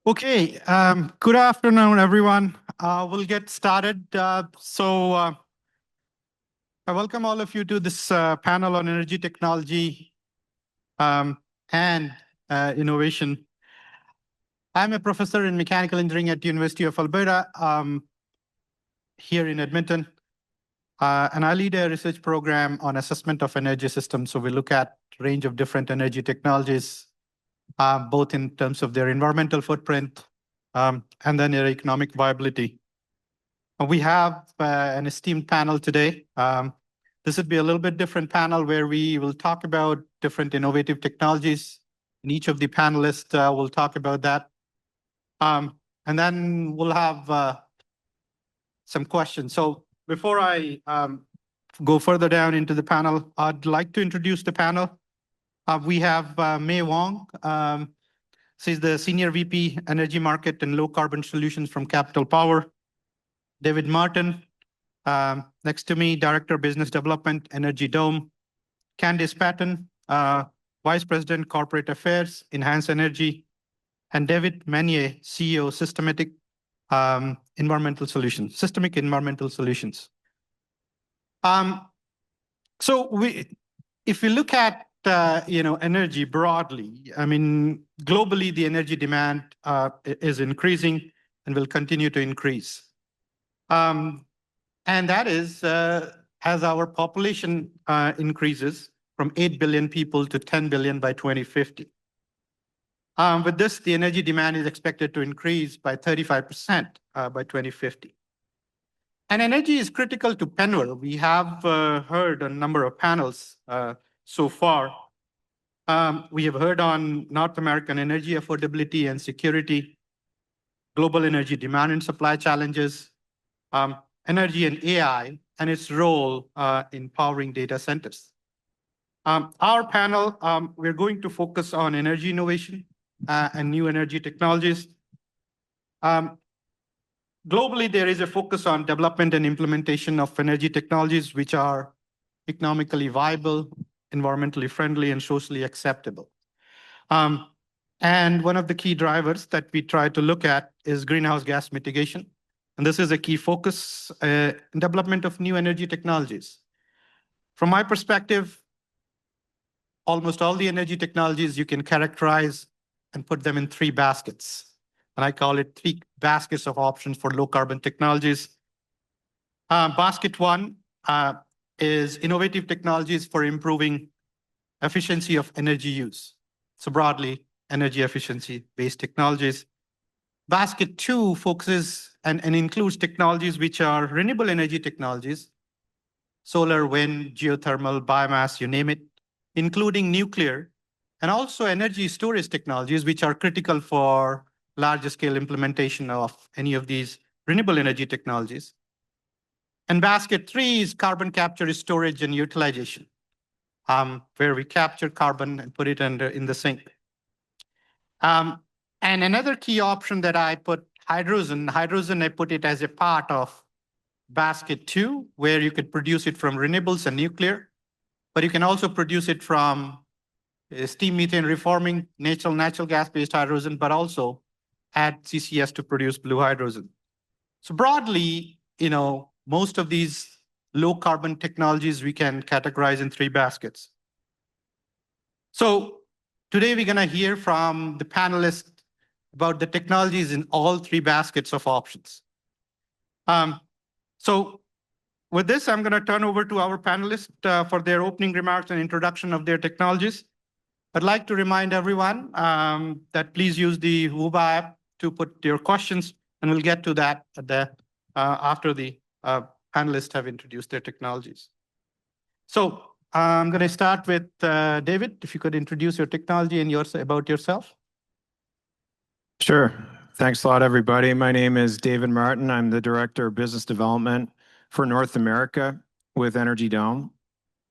Okay, good afternoon, everyone. We'll get started. I welcome all of you to this panel on energy technology and innovation. I'm a professor in mechanical engineering at the University of Alberta here in Edmonton, and I lead a research program on assessment of energy systems. So we look at a range of different energy technologies, both in terms of their environmental footprint and then their economic viability. We have an esteemed panel today. This would be a little bit different panel where we will talk about different innovative technologies. And each of the panelists will talk about that. And then we'll have some questions. So before I go further down into the panel, I'd like to introduce the panel. We have Wong. She's the Senior VP, Energy Market and Low Carbon Solutions from Capital Power. David Martin, next to me, Director of Business Development, Energy Dome. Candice Paton, Vice President, Corporate Affairs, Enhance Energy. And David Meunier, CEO, Systemic Environmental Solutions. If we look at energy broadly, I mean, globally, the energy demand is increasing and will continue to increase. And that is as our population increases from 8 billion people to 10 billion by 2050. With this, the energy demand is expected to increase by 35% by 2050. And energy is critical to Penwell. We have heard a number of panels so far. We have heard on North American energy affordability and security, global energy demand and supply challenges, energy and AI, and its role in powering data centers. Our panel, we're going to focus on energy innovation and new energy technologies. Globally, there is a focus on development and implementation of energy technologies which are economically viable, environmentally friendly, and socially acceptable. And one of the key drivers that we try to look at is greenhouse gas mitigation. And this is a key focus in development of new energy technologies. From my perspective, almost all the energy technologies you can characterize and put them in three baskets. And I call it three baskets of options for low carbon technologies. Basket one is innovative technologies for improving efficiency of energy use. So broadly, energy efficiency-based technologies. Basket two focuses and includes technologies which are renewable energy technologies, solar, wind, geothermal, biomass, you name it, including nuclear, and also energy storage technologies, which are critical for larger scale implementation of any of these renewable energy technologies. And basket three is carbon capture, storage, and utilization, where we capture carbon and put it in the sink. And another key option that I put hydrogen I put it as a part of basket two, where you could produce it from renewables and nuclear, but you can also produce it from steam methane reforming, natural gas-based hydrogen, but also add CCS to produce blue hydrogen. So broadly, most of these low carbon technologies we can categorize in three baskets. So today we're going to hear from the panelists about the technologies in all three baskets of options. So with this, I'm going to turn over to our panelists for their opening remarks and introduction of their technologies. I'd like to remind everyone that please use the Wooba app to put your questions, and we'll get to that after the panelists have introduced their technologies. So I'm going to start with David. If you could introduce your technology and about yourself. Sure. Thanks a lot, everybody. My name is David Martin. I'm the Director of Business Development for North America with Energy Dome.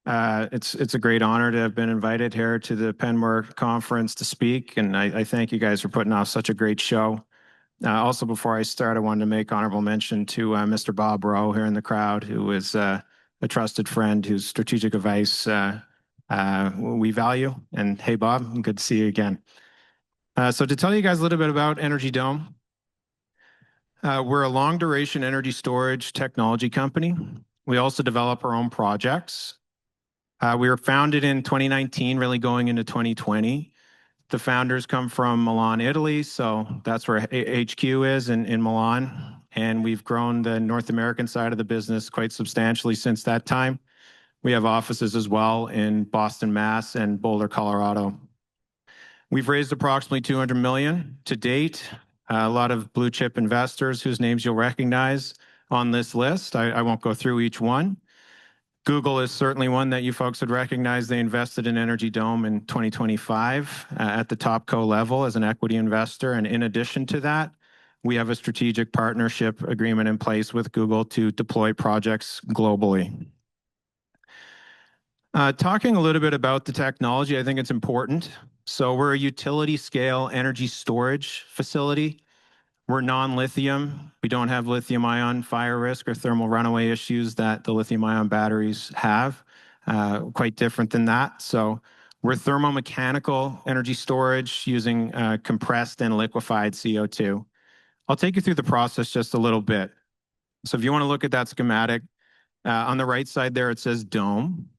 It's a great honor to have been invited here to the Penwell conference to speak, and I thank you guys for putting off such a great show. Also, before I start, I wanted to make honorable mention to Mr. Bob Rowe here in the crowd, who is a trusted friend whose strategic advice we value. And hey, Bob, good to see you again. So to tell you guys a little bit about Energy Dome, we're a long duration energy storage technology company. We also develop our own projects. We were founded in 2019, really going into 2020. The founders come from Milan, Italy, so that's where HQ is in Milan. And we've grown the North American side of the business quite substantially since that time. We have offices as well in Boston, Mass, and Boulder, Colorado. We've raised approximately 200 million to date. A lot of blue chip investors whose names you'll recognize on this list. I won't go through each one. Google is certainly one that you folks would recognize. They invested in Energy Dome in 2025 at the top co level as an equity investor. And in addition to that, we have a strategic partnership agreement in place with Google to deploy projects globally. Talking a little bit about the technology, I think it's important. So we're a utility scale energy storage facility. We're non-lithium. We don't have lithium ion fire risk or thermal runaway issues that the lithium ion batteries have. Quite different than that. So we're thermomechanical energy storage using compressed and liquefied CO2. I'll take you through the process just a little bit. So if you want to look at that schematic, on the right side there, it says dome.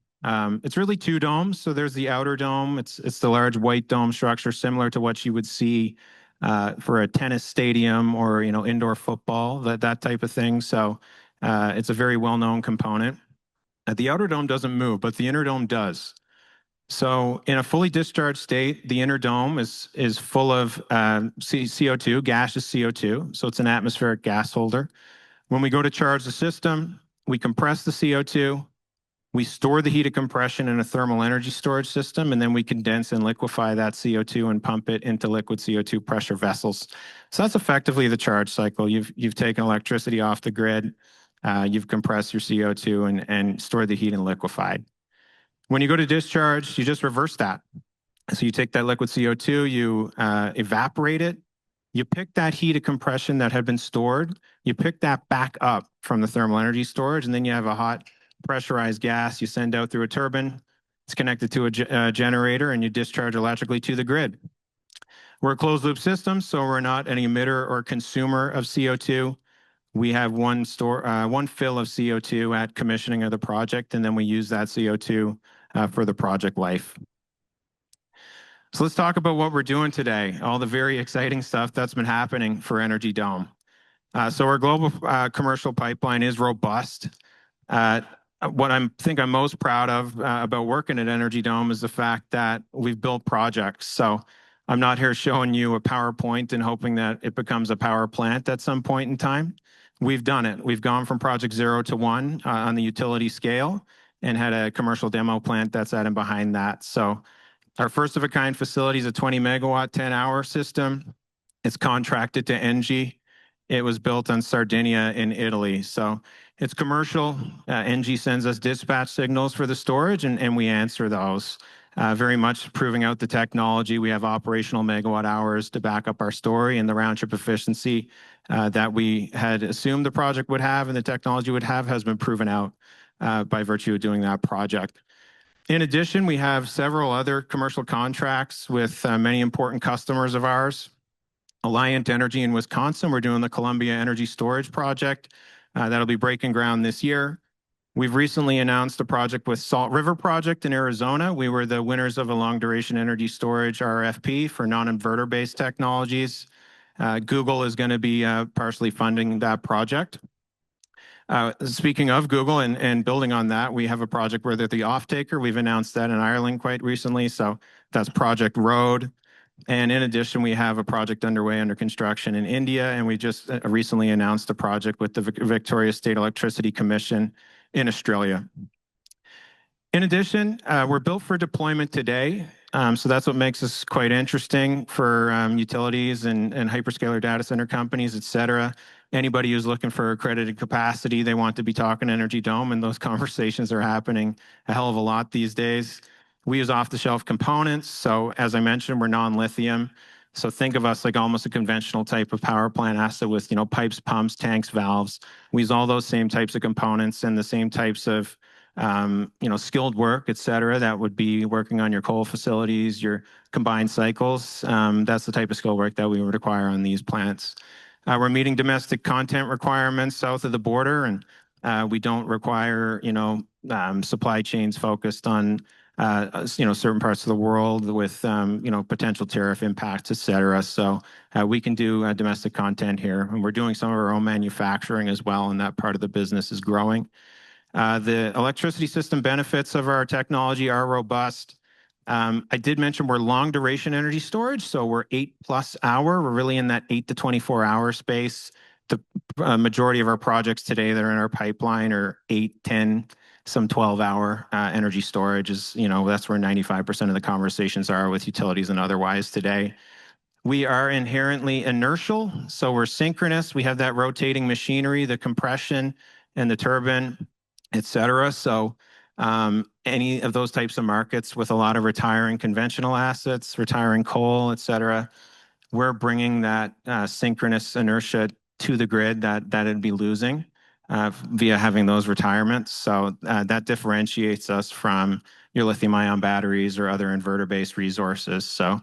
It's really two domes. So there's the outer dome. It's the large white dome structure similar to what you would see for a tennis stadium or indoor football, that type of thing. So it's a very well-known component. The outer dome doesn't move, but the inner dome does. So in a fully discharged state, the inner dome is full of CO2, gaseous CO2. So it's an atmospheric gas holder. When we go to charge the system, we compress the CO2. We store the heat of compression in a thermal energy storage system, and then we condense and liquefy that CO2 and pump it into liquid CO2 pressure vessels. So that's effectively the charge cycle. You've taken electricity off the grid, you've compressed your CO2 and stored the heat and liquefied. When you go to discharge, you just reverse that. So you take that liquid CO2, you evaporate it, you pick that heat of compression that had been stored, you pick that back up from the thermal energy storage, and then you have a hot pressurized gas you send out through a turbine. It's connected to a generator, and you discharge electrically to the grid. We're a closed loop system, so we're not an emitter or consumer of CO2. We have one fill of CO2 at commissioning of the project, and then we use that CO2 for the project life. So let's talk about what we're doing today, all the very exciting stuff that's been happening for Energy Dome. So our global commercial pipeline is robust. What I think I'm most proud of about working at Energy Dome is the fact that we've built projects. So I'm not here showing you a PowerPoint and hoping that it becomes a power plant at some point in time. We've done it. We've gone from project 0 to 1 on the utility scale and had a commercial demo plant that's at and behind that. So our first of a kind facility is a 20 megawatt, 10-hour system. It's contracted to Engie. It was built on Sardinia in Italy. So it's commercial. Engie sends us dispatch signals for the storage, and we answer those. Very much proving out the technology. We have operational megawatt hours to back up our story, and the round trip efficiency that we had assumed the project would have and the technology would have has been proven out by virtue of doing that project. In addition, we have several other commercial contracts with many important customers of ours. Alliant Energy in Wisconsin, we're doing the Columbia Energy Storage Project. That'll be breaking ground this year. We've recently announced a project with Salt River Project in Arizona. We were the winners of a long duration energy storage RFP for non-inverter based technologies. Google is going to be partially funding that project. Speaking of Google and building on that, we have a project where they're the off-taker. We've announced that in Ireland quite recently. So that's Project Road. And in addition, we have a project underway under construction in India, and we just recently announced a project with the Victoria State Electricity Commission in Australia. In addition, we're built for deployment today. So that's what makes us quite interesting for utilities and hyperscaler data center companies, et cetera. Anybody who's looking for accredited capacity, they want to be talking Energy Dome, and those conversations are happening a hell of a lot these days. We use off-the-shelf components. So as I mentioned, we're non-lithium. So think of us like almost a conventional type of power plant asset with, pipes, pumps, tanks, valves. We use all those same types of components and the same types of skilled work, et cetera, that would be working on your coal facilities, your combined cycles. That's the type of skill work that we would require on these plants. We're meeting domestic content requirements south of the border, and we don't require, supply chains focused on, certain parts of the world with, potential tariff impacts, et cetera. So we can do domestic content here, and we're doing some of our own manufacturing as well, and that part of the business is growing. The electricity system benefits of our technology are robust. I did mention we're long duration energy storage, so we're 8+ hour. We're really in that 8 to 24-hour space. The majority of our projects today that are in our pipeline are 8, 10, some 12-hour energy storage is, that's where 95% of the conversations are with utilities and otherwise today. We are inherently inertial, so we're synchronous. We have that rotating machinery, the compression and the turbine, et cetera. So any of those types of markets with a lot of retiring conventional assets, retiring coal, et cetera, we're bringing that synchronous inertia to the grid that it'd be losing via having those retirements. So that differentiates us from your lithium-ion batteries or other inverter-based resources. So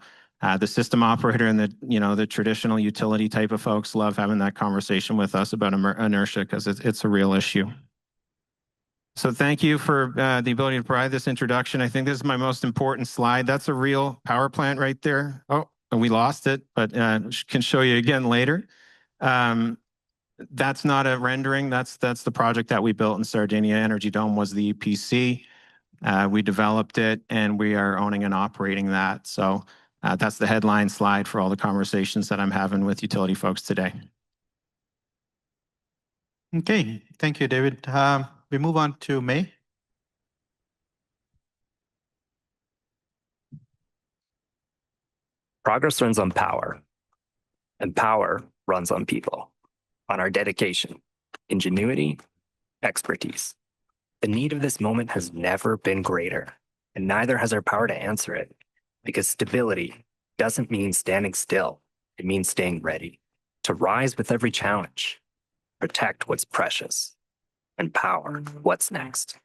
the system operator and the traditional utility type of folks love having that conversation with us about inertia because it's a real issue. So thank you for the ability to provide this introduction. I think this is my most important slide. That's a real power plant right there. Oh, we lost it, but can show you again later. That's not a rendering. That's the project that we built in Sardinia. Energy Dome was the EPC. We developed it, and we are owning and operating that. So that's the headline slide for all the conversations that I'm having with utility folks today. Okay, thank you, David. We move on to May. Progress runs on power, and power runs on people, on our dedication, ingenuity, expertise. The need of this moment has never been greater, and neither has our power to answer it, because stability doesn't mean standing still. It means staying ready to rise with every challenge, protect what's precious, and power what's next.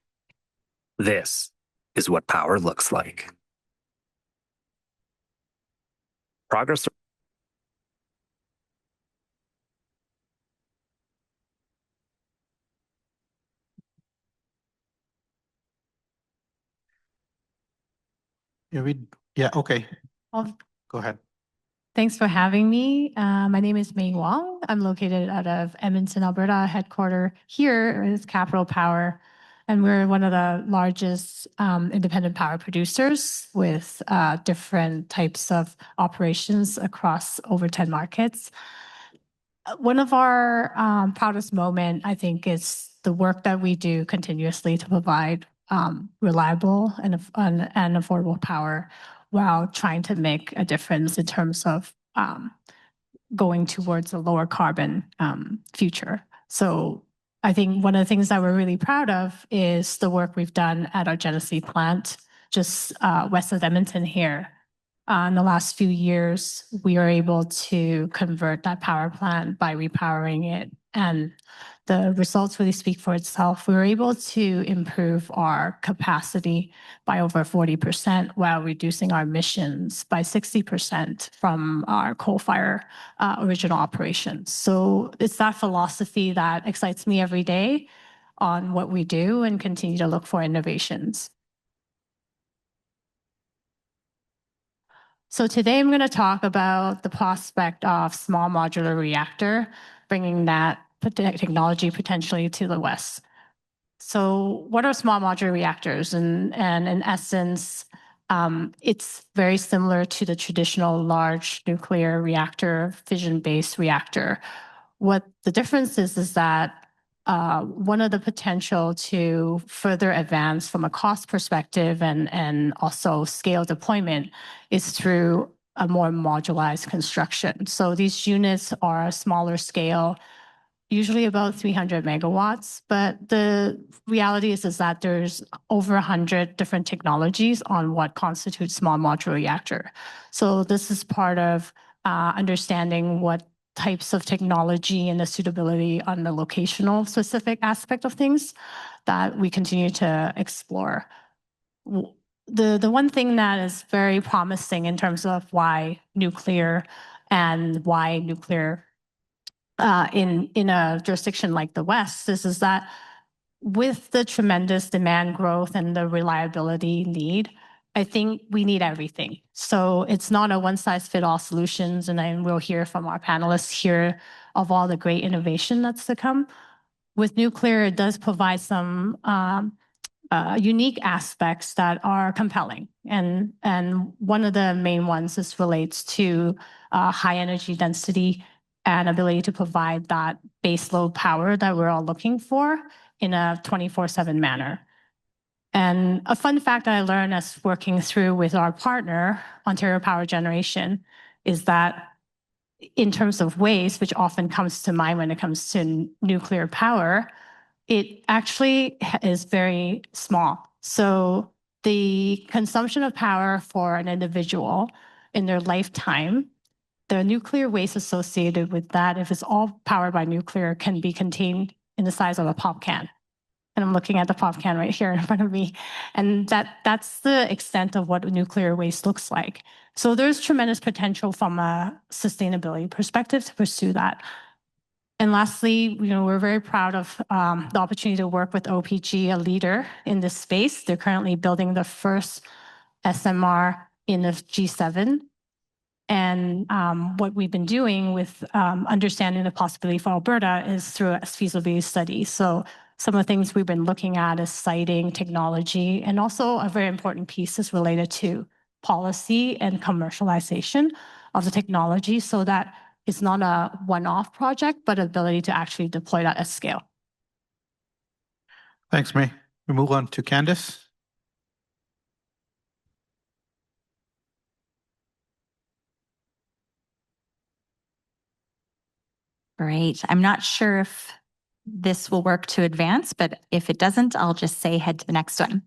This is what power looks like. Progress. Yeah, okay. Well, Go ahead. thanks for having me. My name is Wong. I'm located out of Edmonton, Alberta. Headquarter here is Capital Power, and we're one of the largest independent power producers with different types of operations across over 10 markets. One of our proudest moments, I think, is the work that we do continuously to provide reliable and affordable power while trying to make a difference in terms of going towards a lower carbon future. So I think one of the things that we're really proud of is the work we've done at our Genesee plant just west of Edmonton here. In the last few years, we are able to convert that power plant by repowering it, and the results really speak for itself. We were able to improve our capacity by over 40% while reducing our emissions by 60% from our coal-fired original operations. So it's that philosophy that excites me every day on what we do and continue to look for innovations. So today I'm going to talk about the prospect of small modular reactor, bringing that technology potentially to the West. So what are small modular reactors? And in essence, it's very similar to the traditional large nuclear reactor, fission-based reactor. What the difference is that one of the potential to further advance from a cost perspective and also scale deployment is through a more modularized construction. So these units are a smaller scale, usually about 300 megawatts, but the reality is that there's over 100 different technologies on what constitutes small modular reactor. So this is part of understanding what types of technology and the suitability on the locational specific aspect of things that we continue to explore. The one thing that is very promising in terms of why nuclear in a jurisdiction like the West is that with the tremendous demand growth and the reliability need, I think we need everything. So it's not a one-size-fits-all solutions, and then we'll hear from our panelists here of all the great innovation that's to come. With nuclear, it does provide some unique aspects that are compelling, and one of the main ones is relates to high energy density and ability to provide that baseload power that we're all looking for in a 24/7 manner. And a fun fact that I learned as working through with our partner, Ontario Power Generation, is that in terms of waste, which often comes to mind when it comes to nuclear power, it actually is very small. So the consumption of power for an individual in their lifetime, the nuclear waste associated with that, if it's all powered by nuclear, can be contained in the size of a pop can. And I'm looking at the pop can right here in front of me. And that's the extent of what nuclear waste looks like. So there's tremendous potential from a sustainability perspective to pursue that. And lastly, we're very proud of the opportunity to work with OPG, a leader in this space. They're currently building the first SMR in the G7. And what we've been doing with understanding the possibility for Alberta is through a feasibility study. So some of the things we've been looking at is siting, technology, and also a very important piece is related to policy and commercialization of the technology so that it's not a one-off project, but ability to actually deploy that at scale. Thanks, May. We move on to Candice. Great. I'm not sure if this will work to advance, but if it doesn't, I'll just say head to the next one.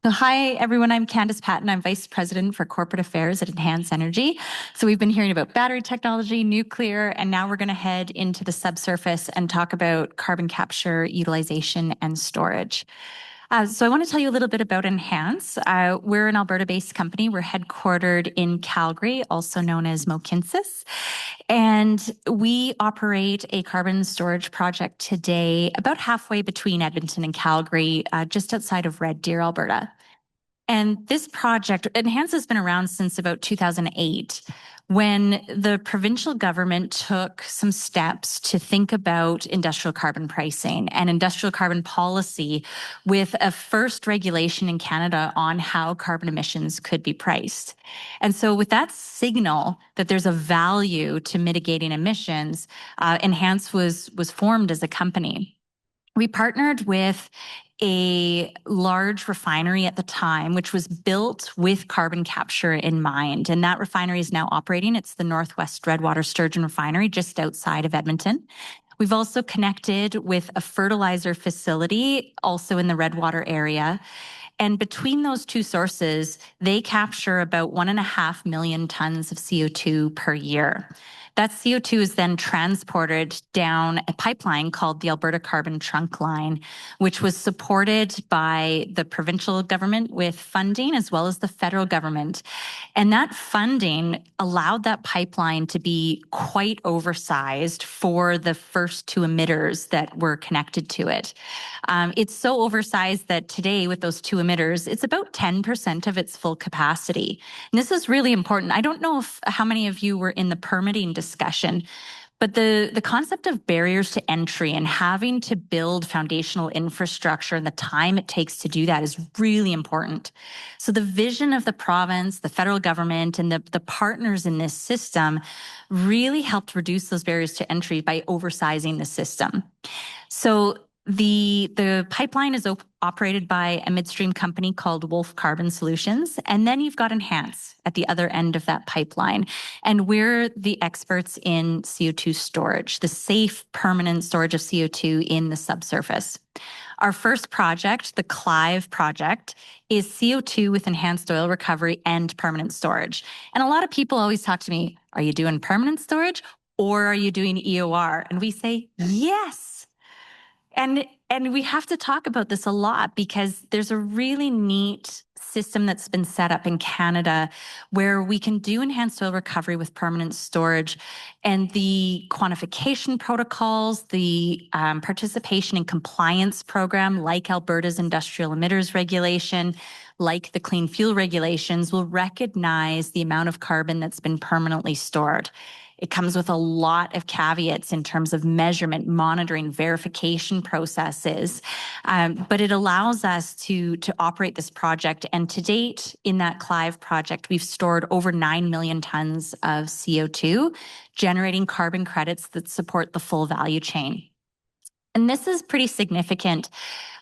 So hi, everyone. I'm Candice Paton. I'm Vice President for Corporate Affairs at Enhance Energy. So we've been hearing about battery technology, nuclear, and now we're going to head into the subsurface and talk about carbon capture, utilization, and storage. So I want to tell you a little bit about Enhance. We're an Alberta-based company. We're headquartered in Calgary, also known as Mohkinstsis. And we operate a carbon storage project today about halfway between Edmonton and Calgary, just outside of Red Deer, Alberta. And this project, Enhance, has been around since about 2008, when the provincial government took some steps to think about industrial carbon pricing and industrial carbon policy with a first regulation in Canada on how carbon emissions could be priced. And so with that signal that there's a value to mitigating emissions, Enhance was formed as a company. We partnered with a large refinery at the time, which was built with carbon capture in mind. And that refinery is now operating. It's the Northwest Redwater Sturgeon Refinery just outside of Edmonton. We've also connected with a fertilizer facility also in the Redwater area. And between those two sources, they capture about 1.5 million tons of CO2 per year. That CO2 is then transported down a pipeline called the Alberta Carbon Trunk Line, which was supported by the provincial government with funding as well as the federal government. And that funding allowed that pipeline to be quite oversized for the first two emitters that were connected to it. It's so oversized that today with those two emitters, it's about 10% of its full capacity. And this is really important. I don't know how many of you were in the permitting discussion, but the concept of barriers to entry and having to build foundational infrastructure and the time it takes to do that is really important. So the vision of the province, the federal government, and the partners in this system really helped reduce those barriers to entry by oversizing the system. So the pipeline is operated by a midstream company called Wolf Carbon Solutions, and then you've got Enhance at the other end of that pipeline. And we're the experts in CO2 storage, the safe, permanent storage of CO2 in the subsurface. Our first project, the Clive project, is CO2 with enhanced oil recovery and permanent storage. And a lot of people always talk to me, are you doing permanent storage or are you doing EOR? And we say, yes. And we have to talk about this a lot because there's a really neat system that's been set up in Canada where we can do enhanced oil recovery with permanent storage, and the quantification protocols, the participation in compliance program like Alberta's industrial emitters regulation, like the clean fuel regulations, will recognize the amount of carbon that's been permanently stored. It comes with a lot of caveats in terms of measurement, monitoring, verification processes, but it allows us to operate this project. And to date, in that Clive project, we've stored over 9 million tons of CO2, generating carbon credits that support the full value chain. And this is pretty significant.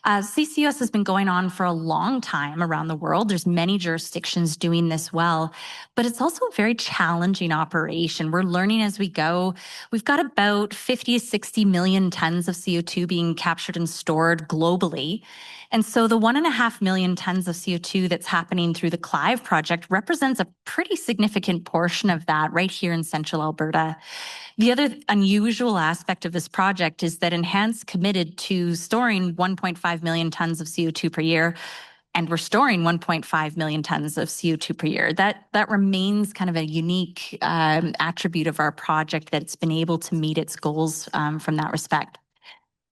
CCUS has been going on for a long time around the world. There's many jurisdictions doing this well, but it's also a very challenging operation. We're learning as we go. We've got about 50 to 60 million tons of CO2 being captured and stored globally. And so the 1.5 million tons of CO2 that's happening through the Clive project represents a pretty significant portion of that right here in central Alberta. The other unusual aspect of this project is that Enhance committed to storing 1.5 million tons of CO2 per year, and we're storing 1.5 million tons of CO2 per year. That remains kind of a unique attribute of our project, that it's been able to meet its goals from that respect.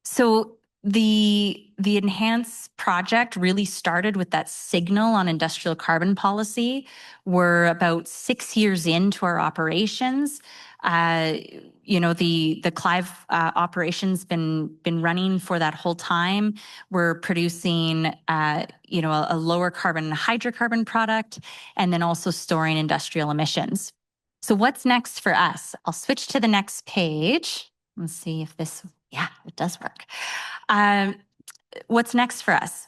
So the Enhance project really started with that signal on industrial carbon policy. We're about 6 years into our operations. The Clive operation's been running for that whole time. We're producing, a lower carbon hydrocarbon product, and then also storing industrial emissions. So what's next for us? I'll switch to the next page. Let's see if this, yeah, it does work. What's next for us?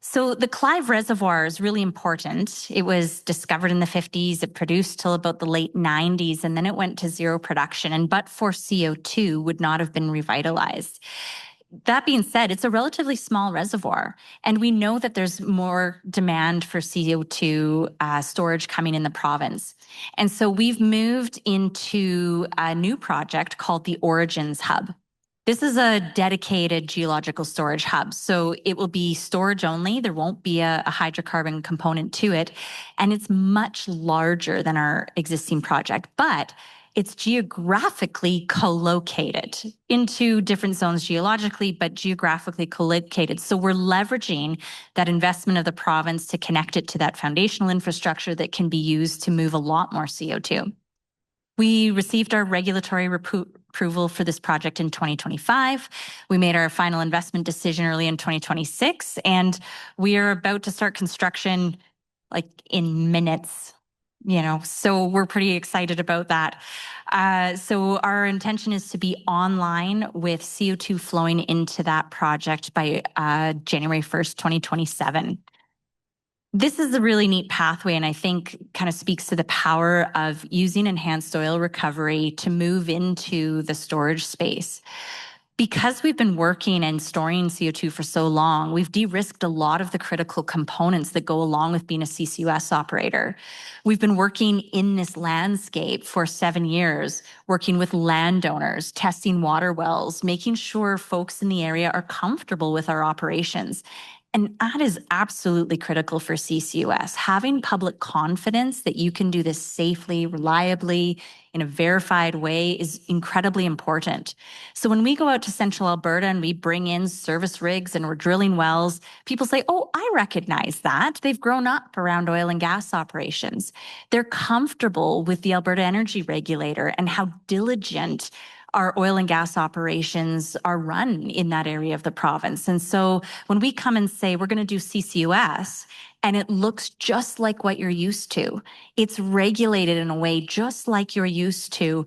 So the Clive Reservoir is really important. It was discovered in the 50s. It produced till about the late 90s, and then it went to zero production, and but for CO2 would not have been revitalized. That being said, it's a relatively small reservoir, and we know that there's more demand for CO2 storage coming in the province. And so we've moved into a new project called the Origins Hub. This is a dedicated geological storage hub. So it will be storage only. There won't be a hydrocarbon component to it. And it's much larger than our existing project, but it's geographically co-located into different zones geologically, but geographically co-located. So we're leveraging that investment of the province to connect it to that foundational infrastructure that can be used to move a lot more CO2. We received our regulatory approval for this project in 2025. We made our final investment decision early in 2026, and we are about to start construction like in minutes, so we're pretty excited about that. So our intention is to be online with CO2 flowing into that project by January 1st, 2027. This is a really neat pathway, and I think kind of speaks to the power of using enhanced oil recovery to move into the storage space. Because we've been working and storing CO2 for so long, we've de-risked a lot of the critical components that go along with being a CCUS operator. We've been working in this landscape for 7 years, working with landowners, testing water wells, making sure folks in the area are comfortable with our operations. And that is absolutely critical for CCUS. Having public confidence that you can do this safely, reliably, in a verified way is incredibly important. So when we go out to central Alberta and we bring in service rigs and we're drilling wells, people say, oh, I recognize that. They've grown up around oil and gas operations. They're comfortable with the Alberta Energy Regulator and how diligent our oil and gas operations are run in that area of the province. And so when we come and say we're going to do CCUS and it looks just like what you're used to, it's regulated in a way just like you're used to,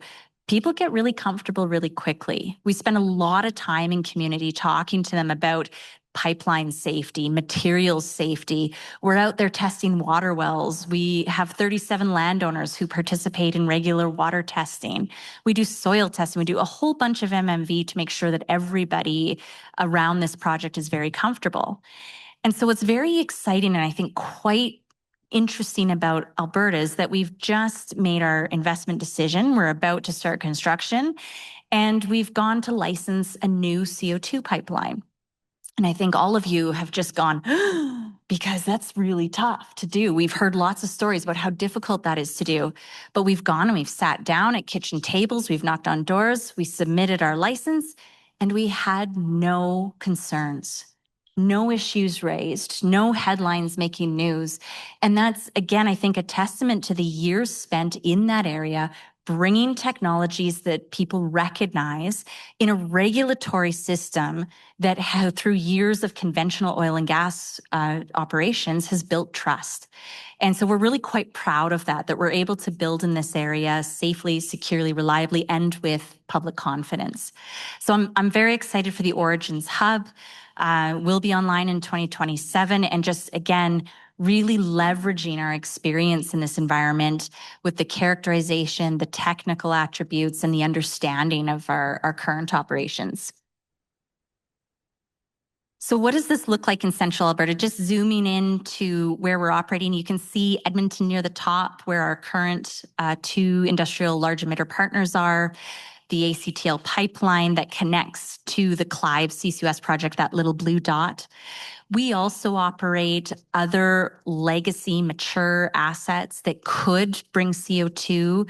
people get really comfortable really quickly. We spend a lot of time in community talking to them about pipeline safety, materials safety. We're out there testing water wells. We have 37 landowners who participate in regular water testing. We do soil testing. We do a whole bunch of MMV to make sure that everybody around this project is very comfortable. And so it's very exciting and I think quite interesting about Alberta is that we've just made our investment decision. We're about to start construction, and we've gone to license a new CO2 pipeline. And I think all of you have just gone, because that's really tough to do. We've heard lots of stories about how difficult that is to do. But we've gone and we've sat down at kitchen tables, we've knocked on doors, we submitted our license, and we had no concerns, no issues raised, no headlines making news. And that's, again, I think a testament to the years spent in that area, bringing technologies that people recognize in a regulatory system that through years of conventional oil and gas operations has built trust. And so we're really quite proud of that we're able to build in this area safely, securely, reliably, and with public confidence. So I'm very excited for the Origins Hub. We'll be online in 2027, and just, again, really leveraging our experience in this environment with the characterization, the technical attributes, and the understanding of our current operations. So what does this look like in central Alberta? Just zooming into where we're operating, you can see Edmonton near the top, where our current 2 industrial large emitter partners are, the ACTL pipeline that connects to the Clive CCUS project, that little blue dot. We also operate other legacy mature assets that could bring CO2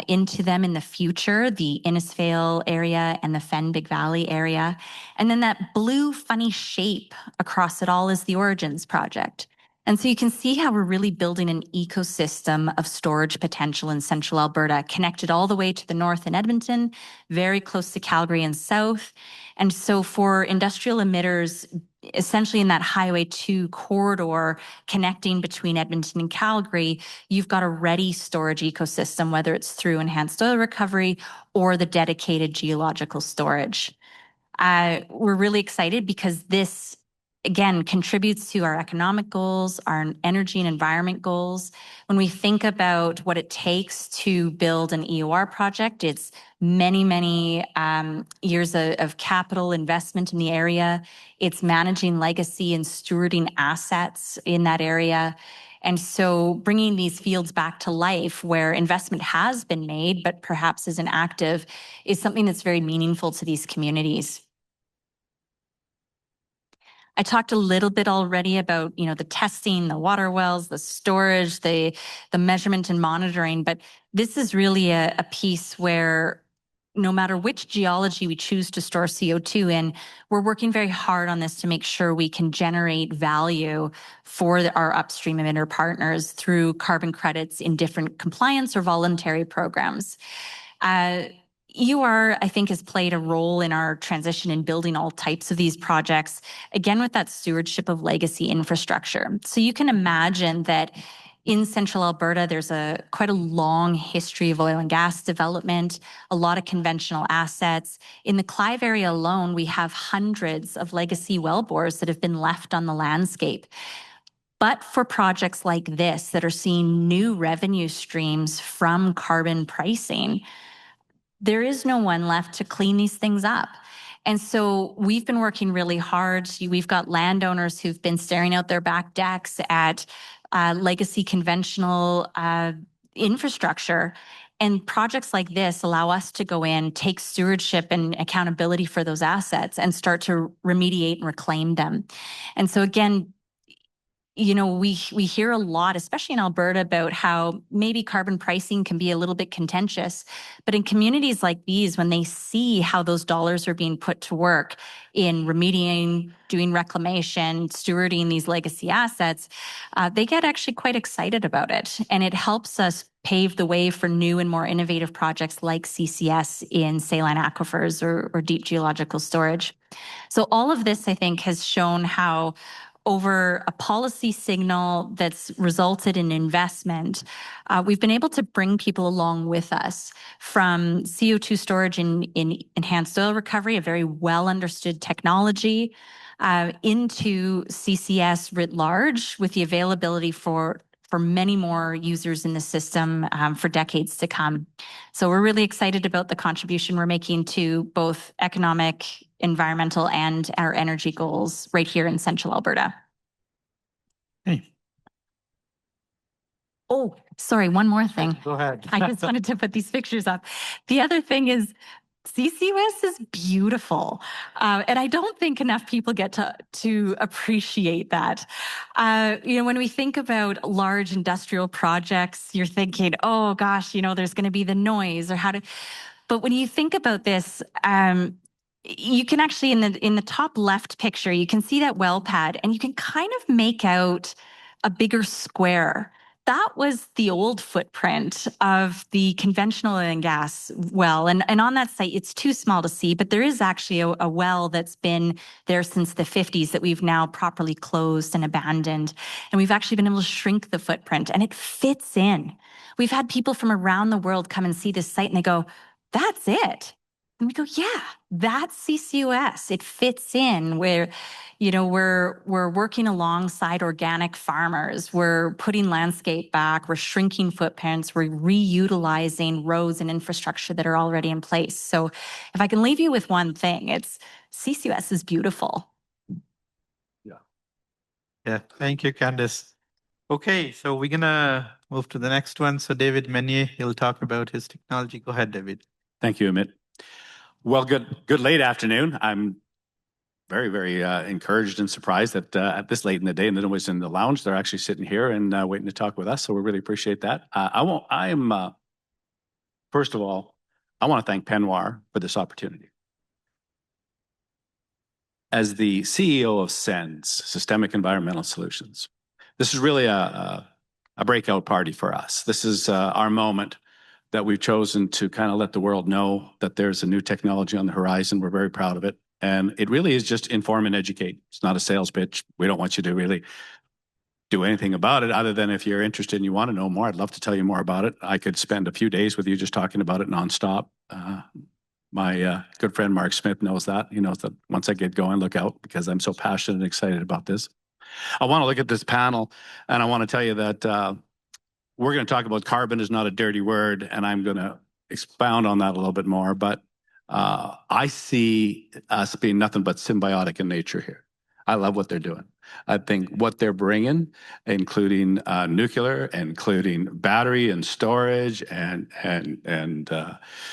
into them in the future, the Innisfail area and the Fen Big Valley area. And then that blue funny shape across it all is the Origins project. And so you can see how we're really building an ecosystem of storage potential in central Alberta, connected all the way to the north in Edmonton, very close to Calgary and south. And so for industrial emitters, essentially in that Highway 2 corridor connecting between Edmonton and Calgary, you've got a ready storage ecosystem, whether it's through enhanced oil recovery or the dedicated geological storage. We're really excited because this, again, contributes to our economic goals, our energy and environment goals. When we think about what it takes to build an EOR project, it's many, many years of capital investment in the area. It's managing legacy and stewarding assets in that area. And so bringing these fields back to life where investment has been made, but perhaps isn't active, is something that's very meaningful to these communities. I talked a little bit already about, the testing, the water wells, the storage, the measurement and monitoring, but this is really a piece where no matter which geology we choose to store CO2 in, we're working very hard on this to make sure we can generate value for our upstream emitter partners through carbon credits in different compliance or voluntary programs. EOR, I think, has played a role in our transition in building all types of these projects, again, with that stewardship of legacy infrastructure. So you can imagine that in central Alberta, there's quite a long history of oil and gas development, a lot of conventional assets. In the Clive area alone, we have hundreds of legacy wellbores that have been left on the landscape. But for projects like this that are seeing new revenue streams from carbon pricing, there is no one left to clean these things up. And so we've been working really hard. We've got landowners who've been staring out their back decks at legacy conventional infrastructure. And projects like this allow us to go in, take stewardship and accountability for those assets and start to remediate and reclaim them. And so again, we hear a lot, especially in Alberta, about how maybe carbon pricing can be a little bit contentious. But in communities like these, when they see how those dollars are being put to work in remediating, doing reclamation, stewarding these legacy assets, they get actually quite excited about it. And it helps us pave the way for new and more innovative projects like CCS in saline aquifers or deep geological storage. So all of this, I think, has shown how over a policy signal that's resulted in investment, we've been able to bring people along with us from CO2 storage in enhanced oil recovery, a very well understood technology, into CCS writ large with the availability for many more users in the system for decades to come. So we're really excited about the contribution we're making to both economic, environmental, and our energy goals right here in central Alberta. Hey. Oh, sorry, one more thing. Go ahead. I just wanted to put these pictures up. The other thing is CCUS is beautiful. And I don't think enough people get to appreciate that. When we think about large industrial projects, you're thinking, oh gosh, there's going to be the noise or but when you think about this, you can actually in the top left picture, you can see that well pad and you can kind of make out a bigger square. That was the old footprint of the conventional oil and gas well. And on that site, it's too small to see, but there is actually a well that's been there since the 50s that we've now properly closed and abandoned. And we've actually been able to shrink the footprint and it fits in. We've had people from around the world come and see this site and they go, that's it. And we go, yeah, that's CCUS. It fits in where, we're working alongside organic farmers. We're putting landscape back. We're shrinking footprints. We're reutilizing roads and infrastructure that are already in place. So if I can leave you with one thing, it's CCUS is beautiful. Yeah, thank you, Candice. Okay, so we're gonna move to the next one. So David Meunier, he'll talk about his technology. Go ahead, David. Thank you, Amit. Well, good late afternoon. I'm very, very encouraged and surprised that at this late in the day, and nobody's in the lounge. They're actually sitting here and waiting to talk with us. So we really appreciate that. First of all, I want to thank Meunier for this opportunity. As the CEO of SENS, Systemic Environmental Solutions, this is really a breakout party for us. This is our moment that we've chosen to kind of let the world know that there's a new technology on the horizon. We're very proud of it. And it really is just inform and educate. It's not a sales pitch. We don't want you to really do anything about it other than if you're interested and you want to know more, I'd love to tell you more about it. I could spend a few days with you just talking about it nonstop. My good friend Mark Smith knows that. He knows that once I get going, look out because I'm so passionate and excited about this. I want to look at this panel and I want to tell you that we're going to talk about carbon is not a dirty word, and I'm going to expound on that a little bit more. But I see us being nothing but symbiotic in nature here. I love what they're doing. I think what they're bringing, including nuclear, including battery and storage, and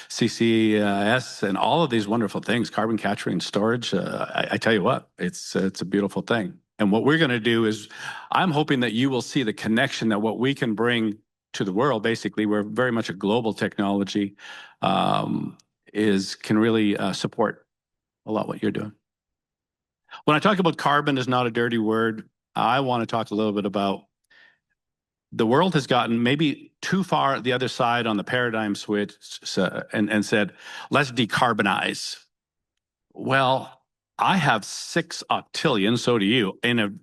CCS, and all of these wonderful things, carbon capture and storage. I tell you what, it's a beautiful thing. And what we're going to do is, I'm hoping that you will see the connection that what we can bring to the world. Basically, we're very much a global technology. Can really support a lot what you're doing. When I talk about carbon is not a dirty word, I want to talk a little bit about the world has gotten maybe too far the other side on the paradigm switch and said, let's decarbonize. Well, I have 6 octillion, so do you, in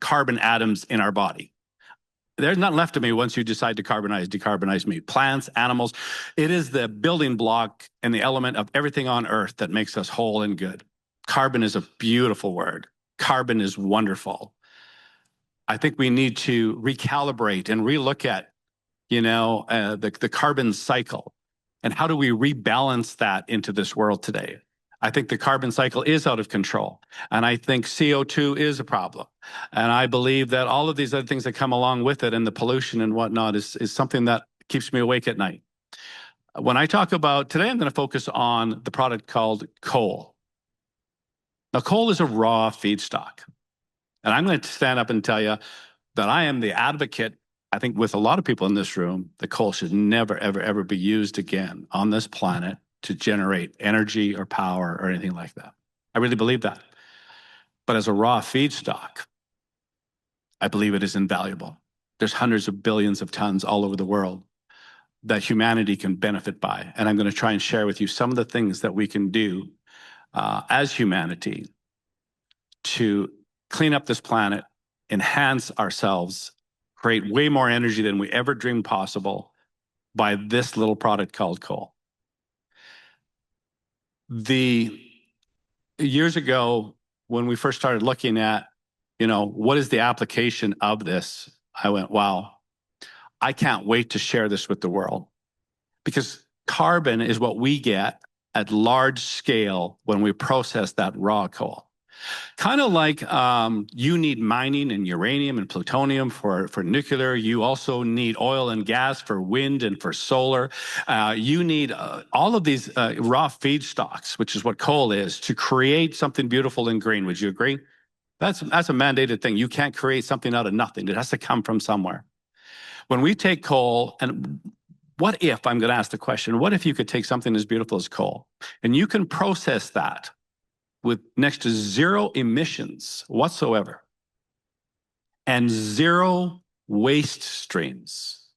carbon atoms in our body. There's nothing left of me once you decide to decarbonize me. Plants, animals, it is the building block and the element of everything on earth that makes us whole and good. Carbon is a beautiful word. Carbon is wonderful. I think we need to recalibrate and relook at, the carbon cycle and how do we rebalance that into this world today. I think the carbon cycle is out of control, and I think CO2 is a problem. And I believe that all of these other things that come along with it and the pollution and whatnot is something that keeps me awake at night. When I talk about, today I'm going to focus on the product called coal. Now, coal is a raw feedstock. And I'm going to stand up and tell you that I am the advocate, I think with a lot of people in this room, that coal should never, ever, ever be used again on this planet to generate energy or power or anything like that. I really believe that. But as a raw feedstock, I believe it is invaluable. There's hundreds of billions of tons all over the world that humanity can benefit by. And I'm going to try and share with you some of the things that we can do as humanity to clean up this planet, enhance ourselves, create way more energy than we ever dreamed possible by this little product called coal. Years ago, when we first started looking at, what is the application of this, I went, wow, I can't wait to share this with the world. Because carbon is what we get at large scale when we process that raw coal. Kind of like you need mining and uranium and plutonium for nuclear. You also need oil and gas for wind and for solar. You need all of these raw feedstocks, which is what coal is, to create something beautiful and green. Would you agree? That's a mandated thing. You can't create something out of nothing. It has to come from somewhere. When we take coal, and what if, I'm going to ask the question, what if you could take something as beautiful as coal and you can process that with next to zero emissions whatsoever and zero waste streams.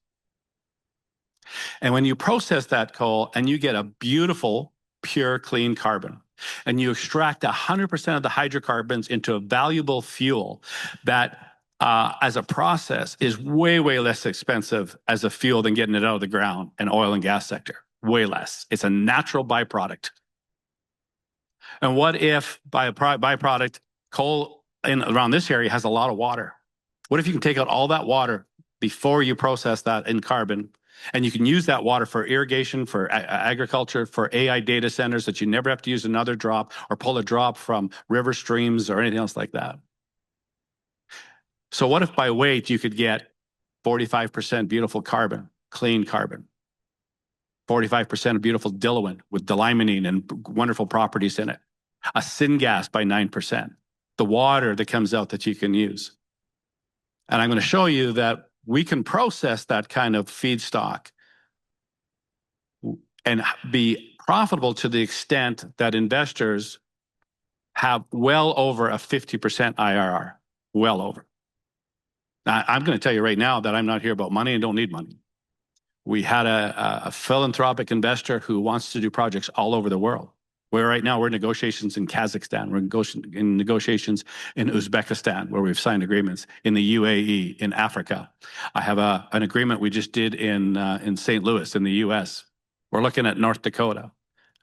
And when you process that coal and you get a beautiful, pure, clean carbon, and you extract 100% of the hydrocarbons into a valuable fuel that as a process is way, way less expensive as a fuel than getting it out of the ground in oil and gas sector. Way less. It's a natural byproduct. And what if by a byproduct, coal around this area has a lot of water? What if you can take out all that water before you process that in carbon, and you can use that water for irrigation, for agriculture, for AI data centers, that you never have to use another drop or pull a drop from river streams or anything else like that? So what if by weight you could get 45% beautiful carbon, clean carbon, 45% of beautiful diluent with dilimonene and wonderful properties in it, a syngas by 9%, the water that comes out that you can use. And I'm going to show you that we can process that kind of feedstock and be profitable to the extent that investors have well over a 50% IRR, well over. Now, I'm going to tell you right now that I'm not here about money and don't need money. We had a philanthropic investor who wants to do projects all over the world. Right now we're in negotiations in Kazakhstan. We're in negotiations in Uzbekistan, where we've signed agreements, in the UAE, in Africa. I have an agreement we just did in St. Louis, in the US. We're looking at North Dakota.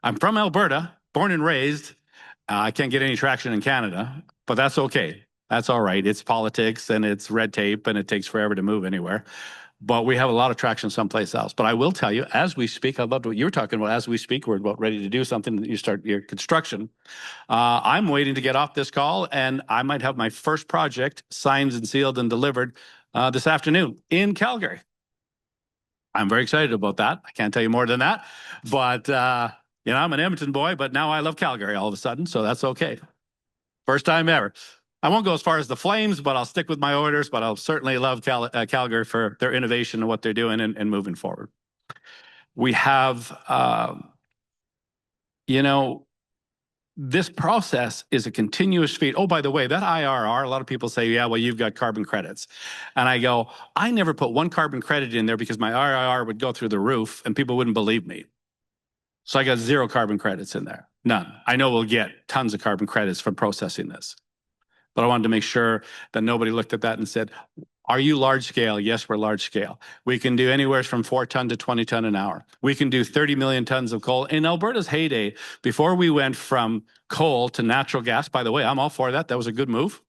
I'm from Alberta, born and raised. I can't get any traction in Canada, but that's okay. That's all right. It's politics and it's red tape and it takes forever to move anywhere. But we have a lot of traction someplace else. But I will tell you, as we speak, I loved what you were talking about. As we speak, we're about ready to do something. That you start your construction. I'm waiting to get off this call, and I might have my first project signed and sealed and delivered this afternoon in Calgary. I'm very excited about that. I can't tell you more than that. But I'm an Edmonton boy, but now I love Calgary all of a sudden, so that's okay. First time ever. I won't go as far as the Flames, but I'll stick with my Oilers, but I'll certainly love Calgary for their innovation and what they're doing and moving forward. We have, this process is a continuous feed. Oh, by the way, that IRR, a lot of people say, yeah, well, you've got carbon credits. And I go, I never put one carbon credit in there because my IRR would go through the roof and people wouldn't believe me. So I got 0 carbon credits in there, none. I know we'll get tons of carbon credits from processing this. But I wanted to make sure that nobody looked at that and said, are you large scale? Yes, we're large scale. We can do anywhere from 4 ton to 20 ton an hour. We can do 30 million tons of coal. In Alberta's heyday, before we went from coal to natural gas, by the way, I'm all for that. That was a good move.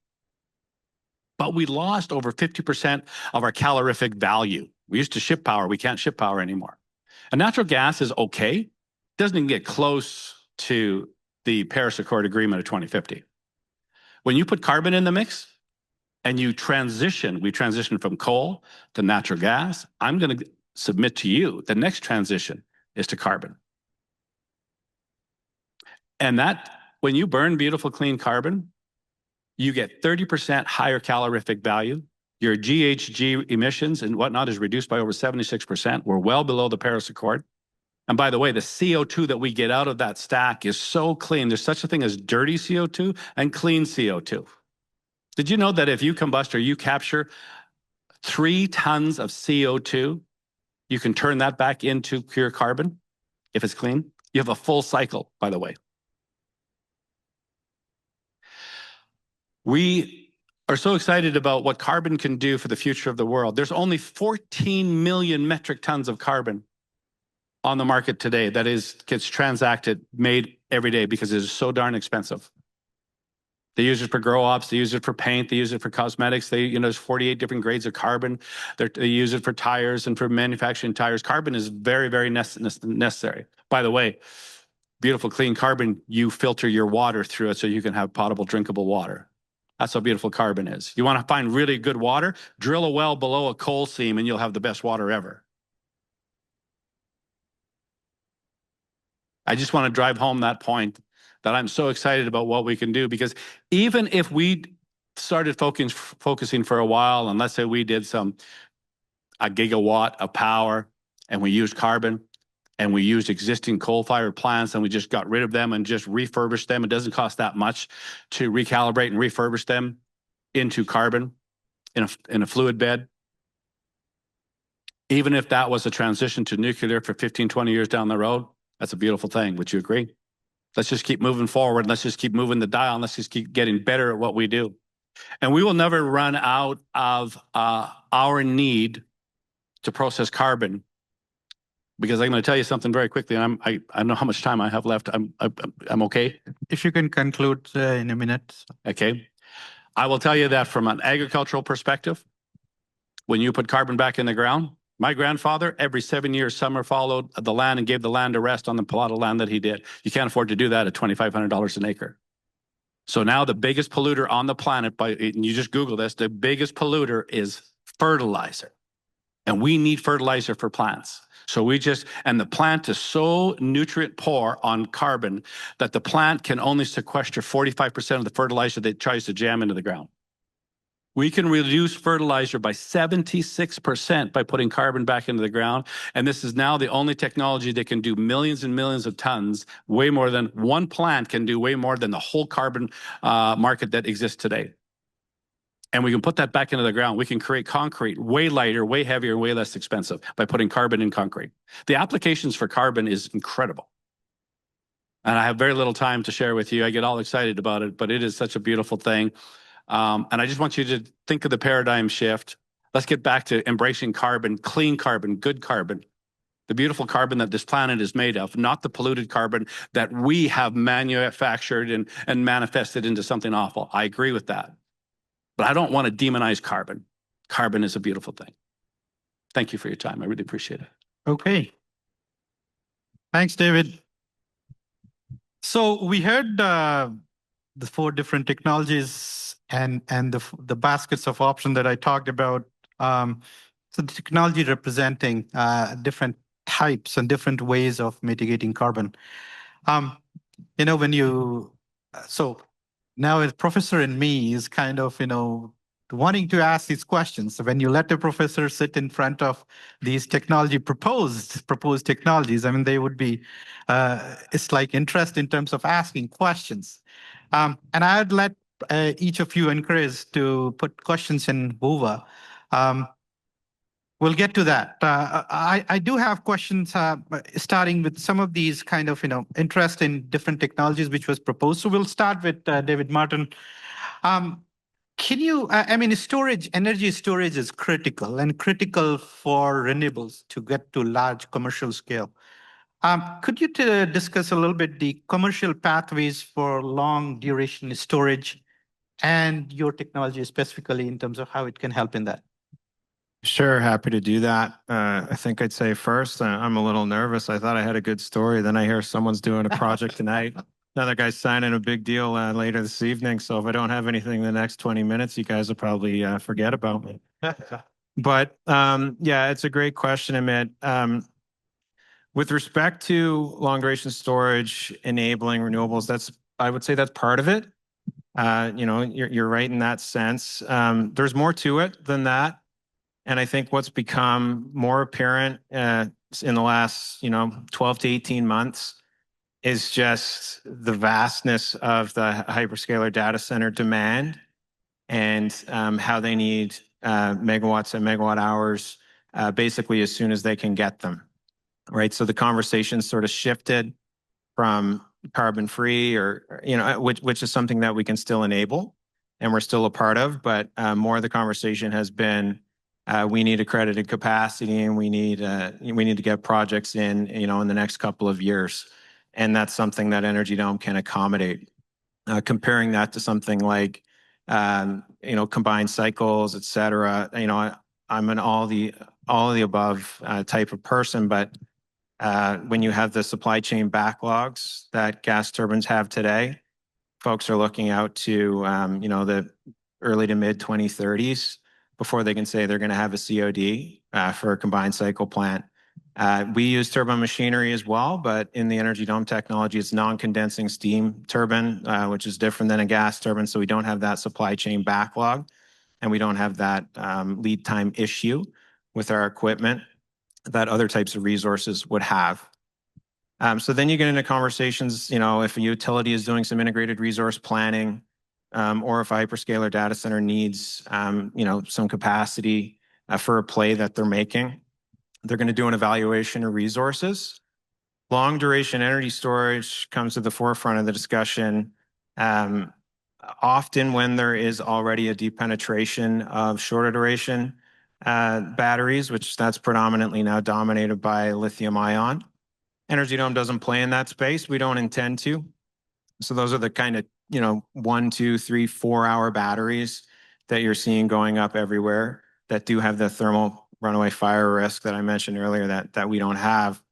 But we lost over 50% of our calorific value. We used to ship power. We can't ship power anymore. And natural gas is okay. It doesn't even get close to the Paris Accord Agreement of 2050. When you put carbon in the mix and we transition from coal to natural gas, I'm going to submit to you the next transition is to carbon. And that, when you burn beautiful, clean carbon, you get 30% higher calorific value. Your GHG emissions and whatnot is reduced by over 76%. We're well below the Paris Accord. And by the way, the CO2 that we get out of that stack is so clean. There's such a thing as dirty CO2 and clean CO2. Did you know that if you combust or you capture 3 tons of CO2, you can turn that back into pure carbon if it's clean? You have a full cycle, by the way. We are so excited about what carbon can do for the future of the world. There's only 14 million metric tons of carbon on the market today that gets transacted, made every day because it is so darn expensive. They use it for grow ops, they use it for paint, they use it for cosmetics. There's 48 different grades of carbon. They use it for tires and for manufacturing tires. Carbon is very, very necessary. By the way, beautiful clean carbon, you filter your water through it so you can have potable, drinkable water. That's how beautiful carbon is. You want to find really good water, drill a well below a coal seam and you'll have the best water ever. I just want to drive home that point that I'm so excited about what we can do, because even if we started focusing for a while, and let's say we did a gigawatt of power and we used carbon and we used existing coal-fired plants and we just got rid of them and just refurbished them, it doesn't cost that much to recalibrate and refurbish them into carbon in a fluid bed. Even if that was a transition to nuclear for 15, 20 years down the road, that's a beautiful thing. Would you agree? Let's just keep moving forward. Let's just keep moving the dial. And let's just keep getting better at what we do. And we will never run out of our need to process carbon, because I'm going to tell you something very quickly. And I don't know how much time I have left. I'm okay. If you can conclude in a minute. Okay. I will tell you that from an agricultural perspective, when you put carbon back in the ground, my grandfather, every 7 years, summer followed the land and gave the land a rest on the plot of land that he did. You can't afford to do that at $2,500 an acre. So now the biggest polluter on the planet, and you just Google this, the biggest polluter is fertilizer. And we need fertilizer for plants. So and the plant is so nutrient poor on carbon that the plant can only sequester 45% of the fertilizer that it tries to jam into the ground. We can reduce fertilizer by 76% by putting carbon back into the ground. And this is now the only technology that can do millions and millions of tons, way more than one plant can do, way more than the whole carbon market that exists today. And we can put that back into the ground. We can create concrete way lighter, way heavier, way less expensive by putting carbon in concrete. The applications for carbon is incredible. And I have very little time to share with you. I get all excited about it, but it is such a beautiful thing. And I just want you to think of the paradigm shift. Let's get back to embracing carbon, clean carbon, good carbon, the beautiful carbon that this planet is made of, not the polluted carbon that we have manufactured and manifested into something awful. I agree with that. But I don't want to demonize carbon. Carbon is a beautiful thing. Thank you for your time. I really appreciate it. Okay. Thanks, David. So we heard the 4 different technologies and the baskets of options that I talked about. So the technology representing different types and different ways of mitigating carbon. So now a professor in me is kind of, wanting to ask these questions. So when you let a professor sit in front of these proposed technologies, I mean, they would be, it's like interest in terms of asking questions. And I'd let each of you encourage to put questions in Wova. We'll get to that. I do have questions starting with some of these kind of, interest in different technologies which was proposed. So we'll start with David Martin. Can you, energy storage is critical for renewables to get to large commercial scale. Could you discuss a little bit the commercial pathways for long duration storage and your technology specifically in terms of how it can help in that? Sure, happy to do that. I think I'd say first, I'm a little nervous. I thought I had a good story. Then I hear someone's doing a project tonight. Another guy's signing a big deal later this evening. So if I don't have anything in the next 20 minutes, you guys will probably forget about me. But yeah, it's a great question, Amit. With respect to long duration storage, enabling renewables, I would say that's part of it. You're right in that sense. There's more to it than that. And I think what's become more apparent in the last, 12 to 18 months is just the vastness of the hyperscaler data center demand and how they need megawatts and megawatt hours basically as soon as they can get them, right? So the conversation sort of shifted from carbon free which is something that we can still enable and we're still a part of, but more of the conversation has been we need accredited capacity and we need to get projects in the next couple of years. And that's something that Energy Dome can accommodate. Comparing that to something like, combined cycles, et cetera. I'm an all the above type of person, but When you have the supply chain backlogs that gas turbines have today, folks are looking out to, the early to mid 2030s before they can say they're going to have a COD for a combined cycle plant. We use turbine machinery as well, but in the Energy Dome technology, it's non-condensing steam turbine, which is different than a gas turbine. So we don't have that supply chain backlog, and we don't have that lead time issue with our equipment that other types of resources would have. So then you get into conversations, if a utility is doing some integrated resource planning, or if a hyperscaler data center needs, some capacity for a play that they're making, they're going to do an evaluation of resources. Long duration energy storage comes to the forefront of the discussion. Often when there is already a deep penetration of shorter duration batteries, which that's predominantly now dominated by lithium ion. Energy Dome doesn't play in that space. We don't intend to. So those are the kind of, 1, 2, 3, 4 hour batteries that you're seeing going up everywhere that do have the thermal runaway fire risk that I mentioned earlier that we don't have.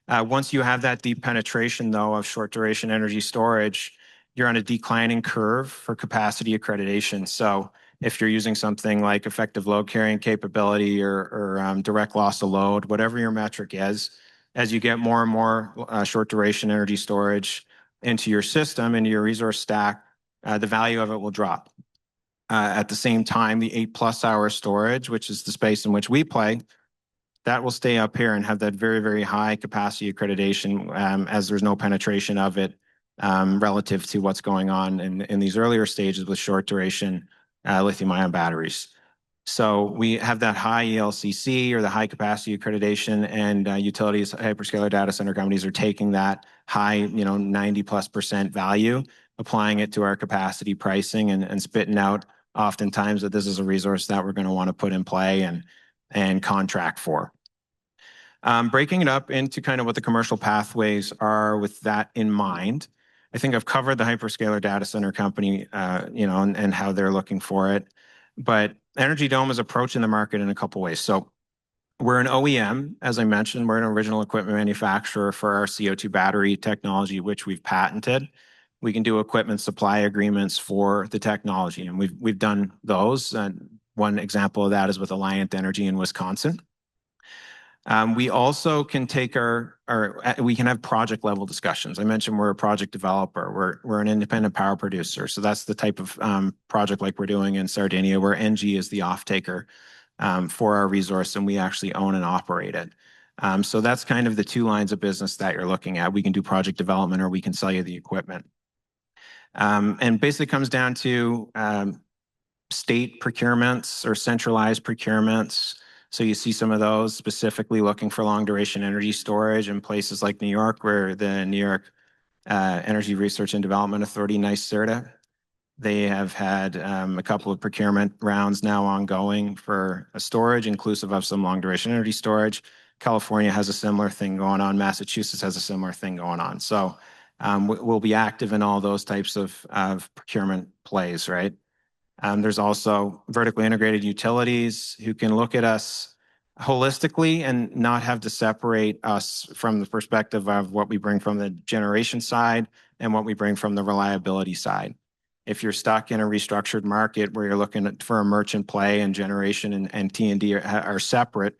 Once you have that deep penetration, though, of short duration energy storage, you're on a declining curve for capacity accreditation. So if you're using something like effective load carrying capability or direct loss of load, whatever your metric is, as you get more and more short duration energy storage into your system, into your resource stack, the value of it will drop. At the same time, the 8+ hour storage, which is the space in which we play, that will stay up here and have that very, very high capacity accreditation as there's no penetration of it relative to what's going on in these earlier stages with short duration lithium ion batteries. So we have that high ELCC or the high capacity accreditation, and utilities, hyperscaler data center companies are taking that high, 90+% value, applying it to our capacity pricing and spitting out oftentimes that this is a resource that we're going to want to put in play and contract for. Breaking it up into kind of what the commercial pathways are with that in mind. I think I've covered the hyperscaler data center company, and how they're looking for it. But Energy Dome is approaching the market in a couple ways. So we're an OEM, as I mentioned, we're an original equipment manufacturer for our CO2 battery technology, which we've patented. We can do equipment supply agreements for the technology, and we've done those. One example of that is with Alliant Energy in Wisconsin. We also can take we can have project level discussions. I mentioned we're a project developer. We're an independent power producer. So that's the type of project like we're doing in Sardinia, where NG is the off-taker for our resource, and we actually own and operate it. So that's kind of the two lines of business that you're looking at. We can do project development, or we can sell you the equipment. And basically comes down to state procurements or centralized procurements. So you see some of those specifically looking for long duration energy storage in places like New York, where the New York Energy Research and Development Authority, NYSERDA, they have had a couple of procurement rounds now ongoing for a storage, inclusive of some long duration energy storage. California has a similar thing going on. Massachusetts has a similar thing going on. So we'll be active in all those types of procurement plays, right? There's also vertically integrated utilities who can look at us holistically and not have to separate us from the perspective of what we bring from the generation side and what we bring from the reliability side. If you're stuck in a restructured market where you're looking for a merchant play and generation and T&D are separate,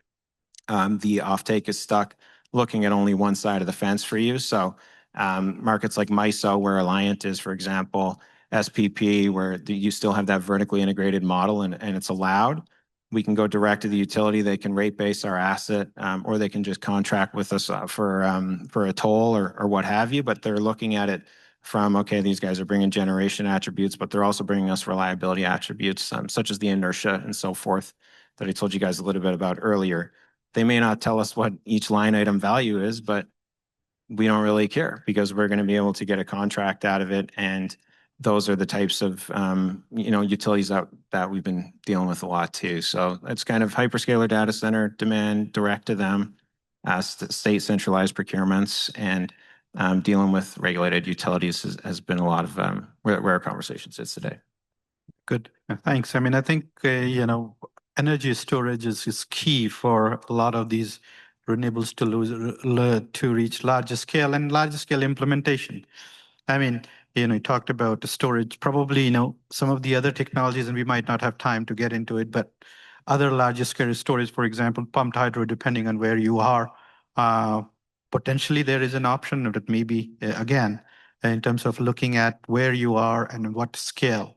the offtake is stuck looking at only one side of the fence for you. So markets like MISO, where Alliant is, for example, SPP, where you still have that vertically integrated model and it's allowed. We can go direct to the utility. They can rate base our asset, or they can just contract with us for a toll or what have you. But they're looking at it from, okay, these guys are bringing generation attributes, but they're also bringing us reliability attributes, such as the inertia and so forth that I told you guys a little bit about earlier. They may not tell us what each line item value is, but we don't really care because we're going to be able to get a contract out of it. And those are the types of utilities that we've been dealing with a lot too. So it's kind of hyperscaler data center demand direct to them, state centralized procurements, and dealing with regulated utilities has been a lot of where our conversation sits today. Good. Thanks. I mean, I think, energy storage is key for a lot of these renewables to reach larger scale and larger scale implementation. I mean, you talked about the storage, probably, some of the other technologies, and we might not have time to get into it, but other larger scale storage, for example, pumped hydro, depending on where you are, potentially there is an option that maybe, again, in terms of looking at where you are and what scale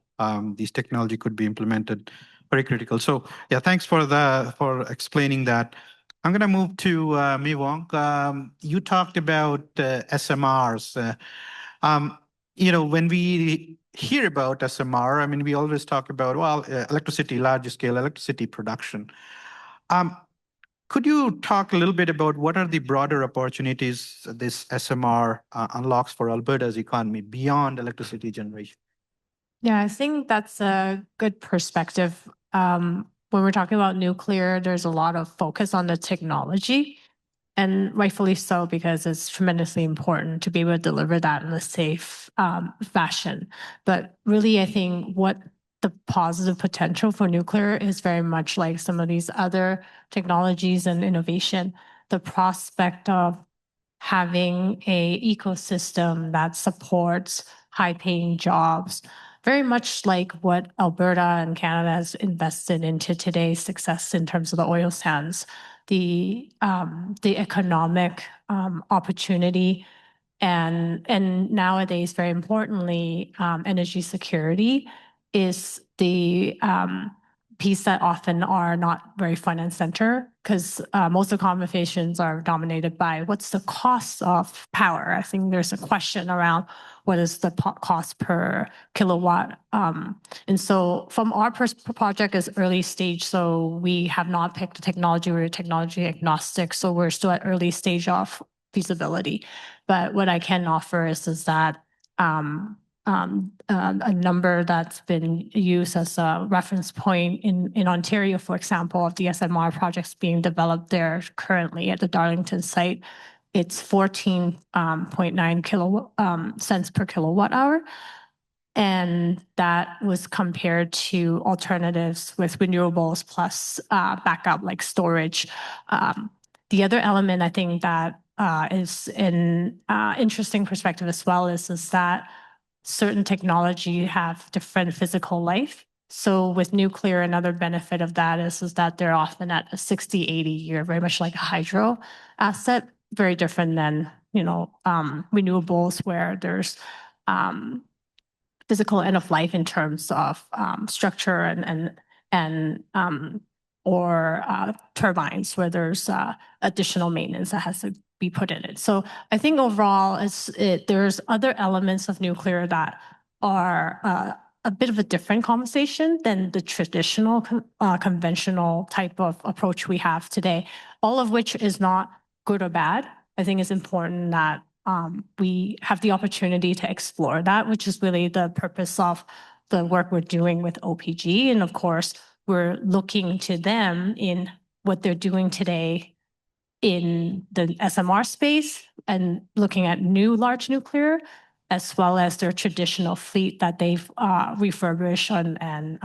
these technology could be implemented, very critical. So yeah, thanks for explaining that. I'm going to move to Mi Wong. You talked about SMRs. When we hear about SMR, I mean, we always talk about, well, electricity, larger scale electricity production. Could you talk a little bit about what are the broader opportunities this SMR unlocks for Alberta's economy beyond electricity generation? Yeah, I think that's a good perspective. When we're talking about nuclear, there's a lot of focus on the technology, and rightfully so, because it's tremendously important to be able to deliver that in a safe fashion. But really, I think what the positive potential for nuclear is very much like some of these other technologies and innovation. The prospect of having an ecosystem that supports high-paying jobs, very much like what Alberta and Canada has invested into today's success in terms of the oil sands, the economic opportunity, and nowadays, very importantly, energy security is the piece that often are not very front and center, because most of the conversations are dominated by what's the cost of power. I think there's a question around what is the cost per kilowatt. And so from our project is early stage, so we have not picked a technology, we're technology agnostic, so we're still at early stage of feasibility. But what I can offer is that a number that's been used as a reference point in Ontario, for example, of the SMR projects being developed there currently at the Darlington site, it's 14.9 cents per kilowatt hour. And that was compared to alternatives with renewables plus backup like storage. The other element I think that is an interesting perspective as well is that certain technology have different physical life. So with nuclear, another benefit of that is that they're often at a 60, 80 year, very much like a hydro asset, very different than, renewables where there's physical end of life in terms of structure and turbines where there's additional maintenance that has to be put in it. So I think overall, there's other elements of nuclear that are a bit of a different conversation than the traditional conventional type of approach we have today, all of which is not good or bad. I think it's important that we have the opportunity to explore that, which is really the purpose of the work we're doing with OPG. And of course, we're looking to them in what they're doing today in the SMR space and looking at new large nuclear, as well as their traditional fleet that they've refurbished and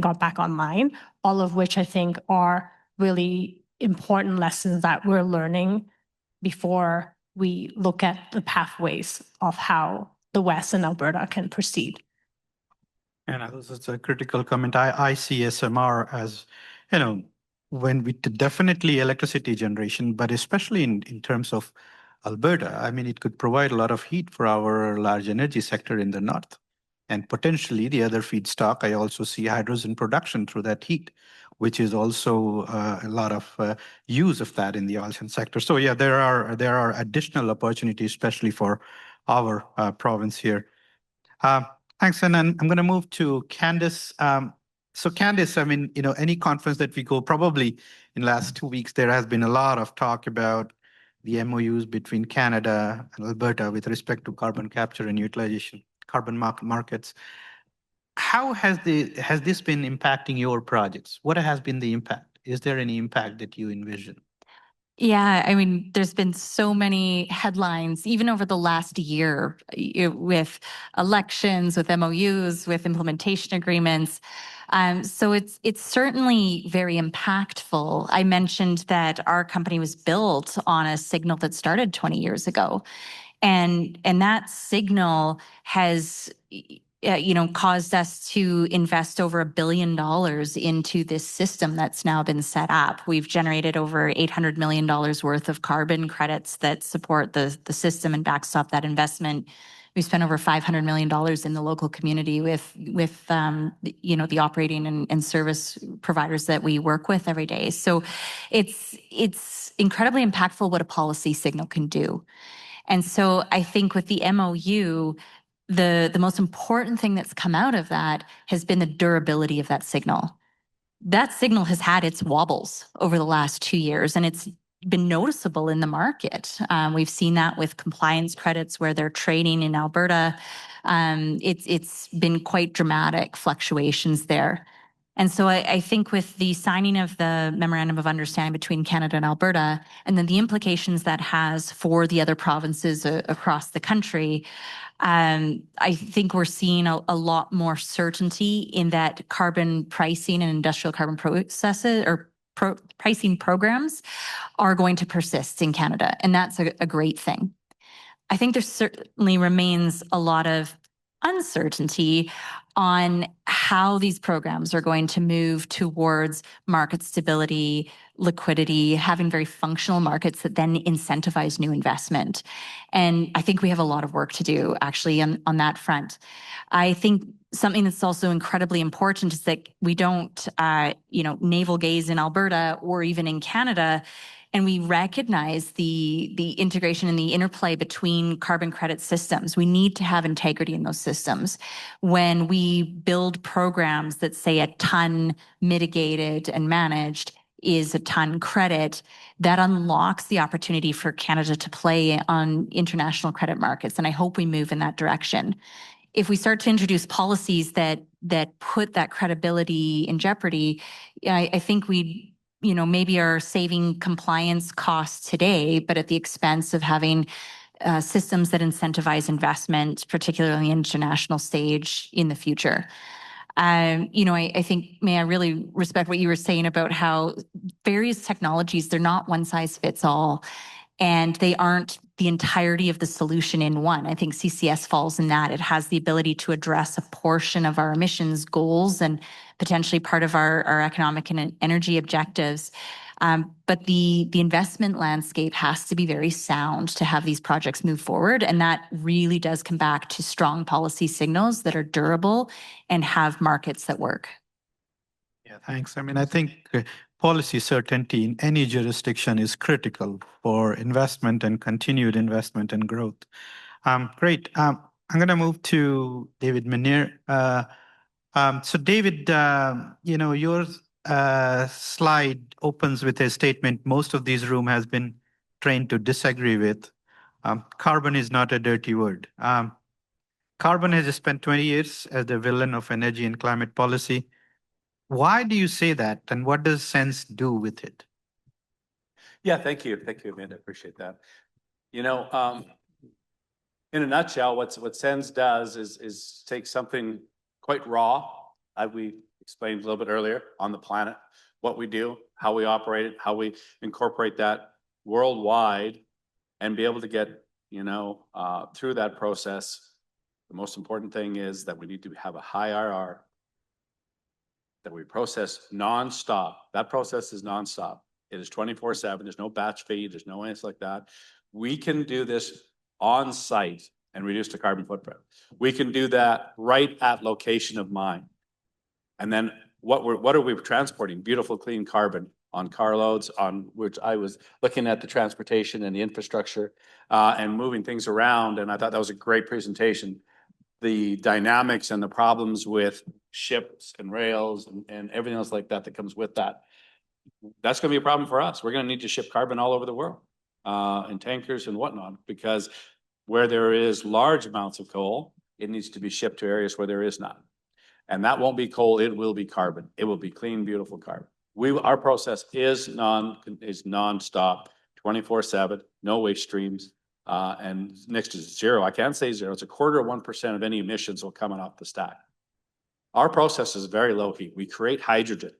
got back online, all of which I think are really important lessons that we're learning before we look at the pathways of how the West and Alberta can proceed. And this is a critical comment. I see SMR as, when we definitely electricity generation, but especially in terms of Alberta, I mean, it could provide a lot of heat for our large energy sector in the north. And potentially the other feedstock, I also see hydrogen production through that heat, which is also a lot of use of that in the oil sands sector. So yeah, there are additional opportunities, especially for our province here. Thanks, and I'm going to move to Candice. So Candice, I mean, any conference that we go, probably in the last 2 weeks, there has been a lot of talk about the MOUs between Canada and Alberta with respect to carbon capture and utilization, carbon markets. How has this been impacting your projects? What has been the impact? Is there any impact that you envision? Yeah, I mean, there's been so many headlines, even over the last year, with elections, with MOUs, with implementation agreements. So it's certainly very impactful. I mentioned that our company was built on a signal that started 20 years ago, and that signal has caused us to invest over $1 billion into this system that's now been set up. We've generated over $800 million worth of carbon credits that support the system and backstop that investment. We spent over $500 million in the local community with the operating and service providers that we work with every day. So it's incredibly impactful what a policy signal can do. And so I think with the MOU, the most important thing that's come out of that has been the durability of that signal. That signal has had its wobbles over the last 2 years, and it's been noticeable in the market. We've seen that with compliance credits where they're trading in Alberta. It's been quite dramatic fluctuations there. And so I think with the signing of the Memorandum of Understanding between Canada and Alberta, and then the implications that has for the other provinces across the country, I think we're seeing a lot more certainty in that carbon pricing and industrial carbon processes or pricing programs are going to persist in Canada. And that's a great thing. I think there certainly remains a lot of uncertainty on how these programs are going to move towards market stability, liquidity, having very functional markets that then incentivize new investment. And I think we have a lot of work to do actually on that front. I think something that's also incredibly important is that we don't, navel gaze in Alberta or even in Canada, and we recognize the integration and the interplay between carbon credit systems. We need to have integrity in those systems. When we build programs that say a ton mitigated and managed is a ton credit, that unlocks the opportunity for Canada to play on international credit markets. And I hope we move in that direction. If we start to introduce policies that put that credibility in jeopardy, I think we maybe are saving compliance costs today, but at the expense of having systems that incentivize investment, particularly on the international stage in the future. I think, May, I really respect what you were saying about how various technologies, they're not one size fits all, and they aren't the entirety of the solution in one. I think CCS falls in that. It has the ability to address a portion of our emissions goals and potentially part of our economic and energy objectives. But the investment landscape has to be very sound to have these projects move forward. And that really does come back to strong policy signals that are durable and have markets that work. Yeah, thanks. I mean, I think policy certainty in any jurisdiction is critical for investment and continued investment and growth. Great. I'm going to move to David Meunier. So David, your slide opens with a statement most of this room has been trained to disagree with. Carbon is not a dirty word. Carbon has spent 20 years as the villain of energy and climate policy. Why do you say that, and what does sense do with it? Yeah, thank you. Thank you, Amanda. I appreciate that. In a nutshell, what SENS does is take something quite raw, as we explained a little bit earlier, on the planet, what we do, how we operate it, how we incorporate that worldwide, and be able to get, through that process. The most important thing is that we need to have a high IRR, that we process nonstop. That process is nonstop. It is 24/7. There's no batch feed. There's no anything like that. We can do this on site and reduce the carbon footprint. We can do that right at location of mine. And then what are we transporting? Beautiful, clean carbon on carloads, on which I was looking at the transportation and the infrastructure and moving things around. And I thought that was a great presentation. The dynamics and the problems with ships and rails and everything else like that comes with that. That's going to be a problem for us. We're going to need to ship carbon all over the world in tankers and whatnot, because where there is large amounts of coal, it needs to be shipped to areas where there is none. And that won't be coal, it will be carbon. It will be clean, beautiful carbon. Our process is nonstop, 24/7, no waste streams, and next to zero. I can't say zero. It's 0.25% of any emissions will come off the stack. Our process is very low heat. We create hydrogen.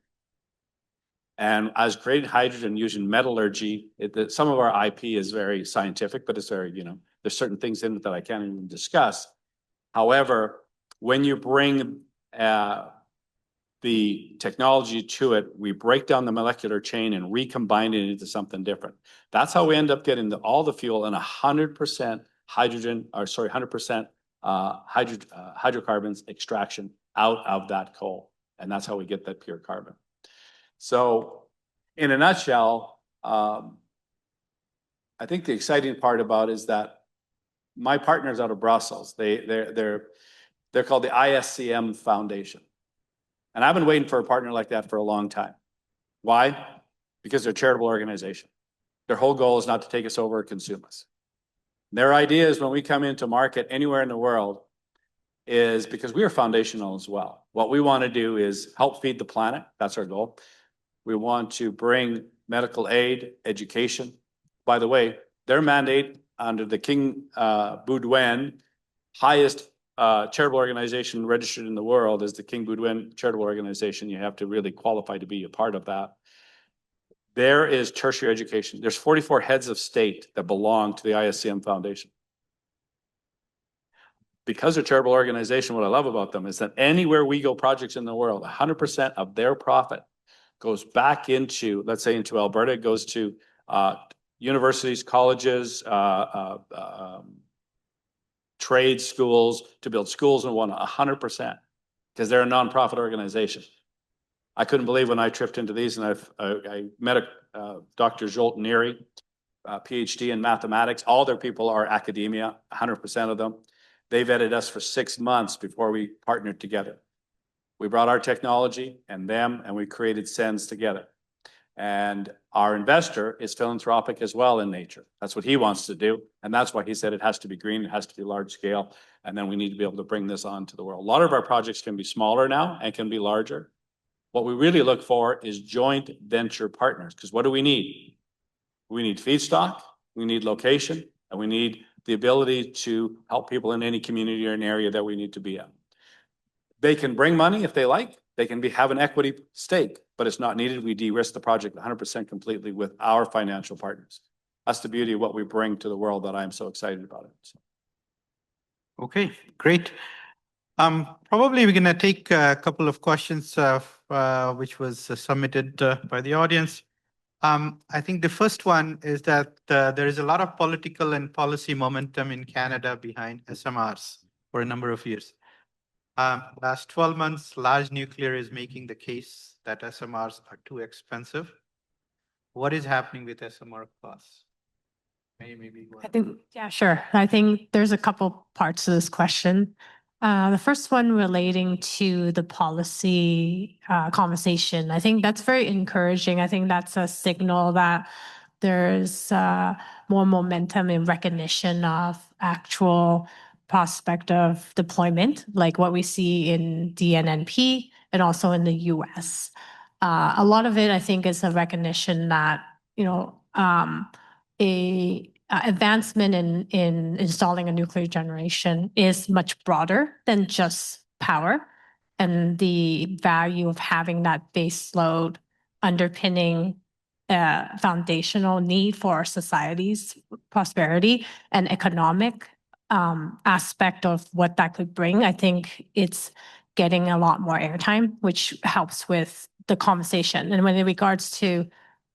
And as creating hydrogen using metallurgy, some of our IP is very scientific, but it's very, there's certain things in it that I can't even discuss. However, when you bring the technology to it, we break down the molecular chain and recombine it into something different. That's how we end up getting all the fuel and 100% hydrogen, 100% hydrocarbons extraction out of that coal. And that's how we get that pure carbon. So in a nutshell, I think the exciting part about is that my partners out of Brussels, they're called the ISCM Foundation. And I've been waiting for a partner like that for a long time. Why? Because they're a charitable organization. Their whole goal is not to take us over or consume us. Their idea is when we come into market anywhere in the world is because we are foundational as well. What we want to do is help feed the planet. That's our goal. We want to bring medical aid, education. By the way, their mandate under the King Baudouin, highest charitable organization registered in the world is the King Baudouin charitable organization. You have to really qualify to be a part of that. There is tertiary education. There's 44 heads of state that belong to the ISCM Foundation. Because they're a charitable organization, what I love about them is that anywhere we go projects in the world, 100% of their profit goes back into, let's say into Alberta, it goes to universities, colleges, trade schools, to build schools and whatnot, 100%, because they're a nonprofit organization. I couldn't believe when I tripped into these, and I met Dr. Meunier, PhD in mathematics. All their people are academia, 100% of them. They vetted us for 6 months before we partnered together. We brought our technology and them, and we created SENS together. And our investor is philanthropic as well in nature. That's what he wants to do. And that's why he said it has to be green, it has to be large scale. And then we need to be able to bring this on to the world. A lot of our projects can be smaller now and can be larger. What we really look for is joint venture partners. Because what do we need? We need feedstock, we need location, and we need the ability to help people in any community or an area that we need to be in. They can bring money if they like. They can have an equity stake, but it's not needed. We de-risk the project 100% completely with our financial partners. That's the beauty of what we bring to the world that I'm so excited about it. So. Okay, great. Probably we're going to take a couple of questions which was submitted by the audience. I think the first one is that there is a lot of political and policy momentum in Canada behind SMRs for a number of years. Last 12 months, large nuclear is making the case that SMRs are too expensive. What is happening with SMR costs? Maybe I think, yeah, sure. I think there's a couple parts to this question. The first one relating to the policy conversation. I think that's very encouraging. I think that's a signal that there's more momentum in recognition of actual prospect of deployment, like what we see in DNNP and also in the US. A lot of it, I think, is a recognition that, advancement in installing a nuclear generation is much broader than just power, and the value of having that base load underpinning foundational need for our society's prosperity and economic aspect of what that could bring. I think it's getting a lot more airtime, which helps with the conversation. And when in regards to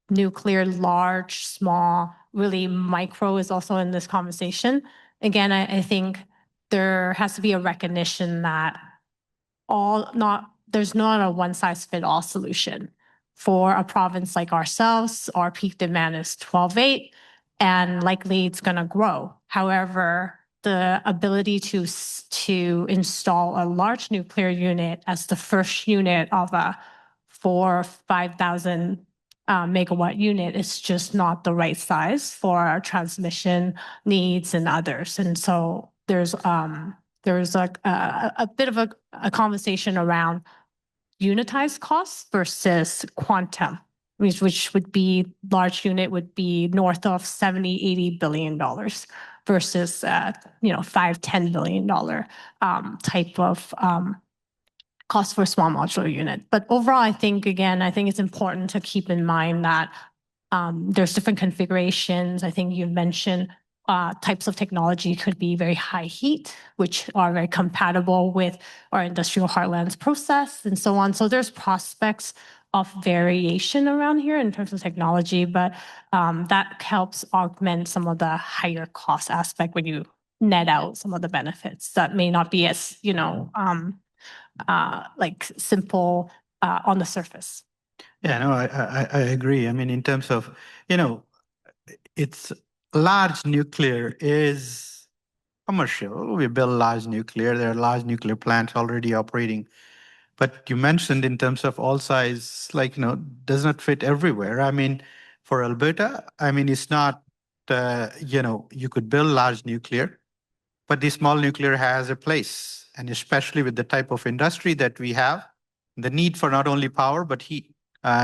nuclear, large, small, really micro is also in this conversation. Again, I think there has to be a recognition that there's not a one-size-fits-all solution. For a province like ourselves, our peak demand is 12.8, and likely it's going to grow. However, the ability to install a large nuclear unit as the first unit of a 4,000 or 5,000 megawatt unit is just not the right size for our transmission needs and others. And so there's a bit of a conversation around unitized costs versus quantum which would be large unit would be north of 70-80 billion dollars versus $5-10 billion type of cost for a small modular unit. But overall, I think it's important to keep in mind that there's different configurations. I think you've mentioned types of technology could be very high heat, which are very compatible with our industrial heartlands process and so on. So there's prospects of variation around here in terms of technology, but that helps augment some of the higher cost aspect when you net out some of the benefits that may not be as, like simple on the surface. Yeah, no, I agree. I mean, in terms of, it's large nuclear is commercial. We build large nuclear. There are large nuclear plants already operating. But you mentioned in terms of all size, does not fit everywhere. I mean, for Alberta, I mean, it's not, you could build large nuclear, but the small nuclear has a place. And especially with the type of industry that we have, the need for not only power, but heat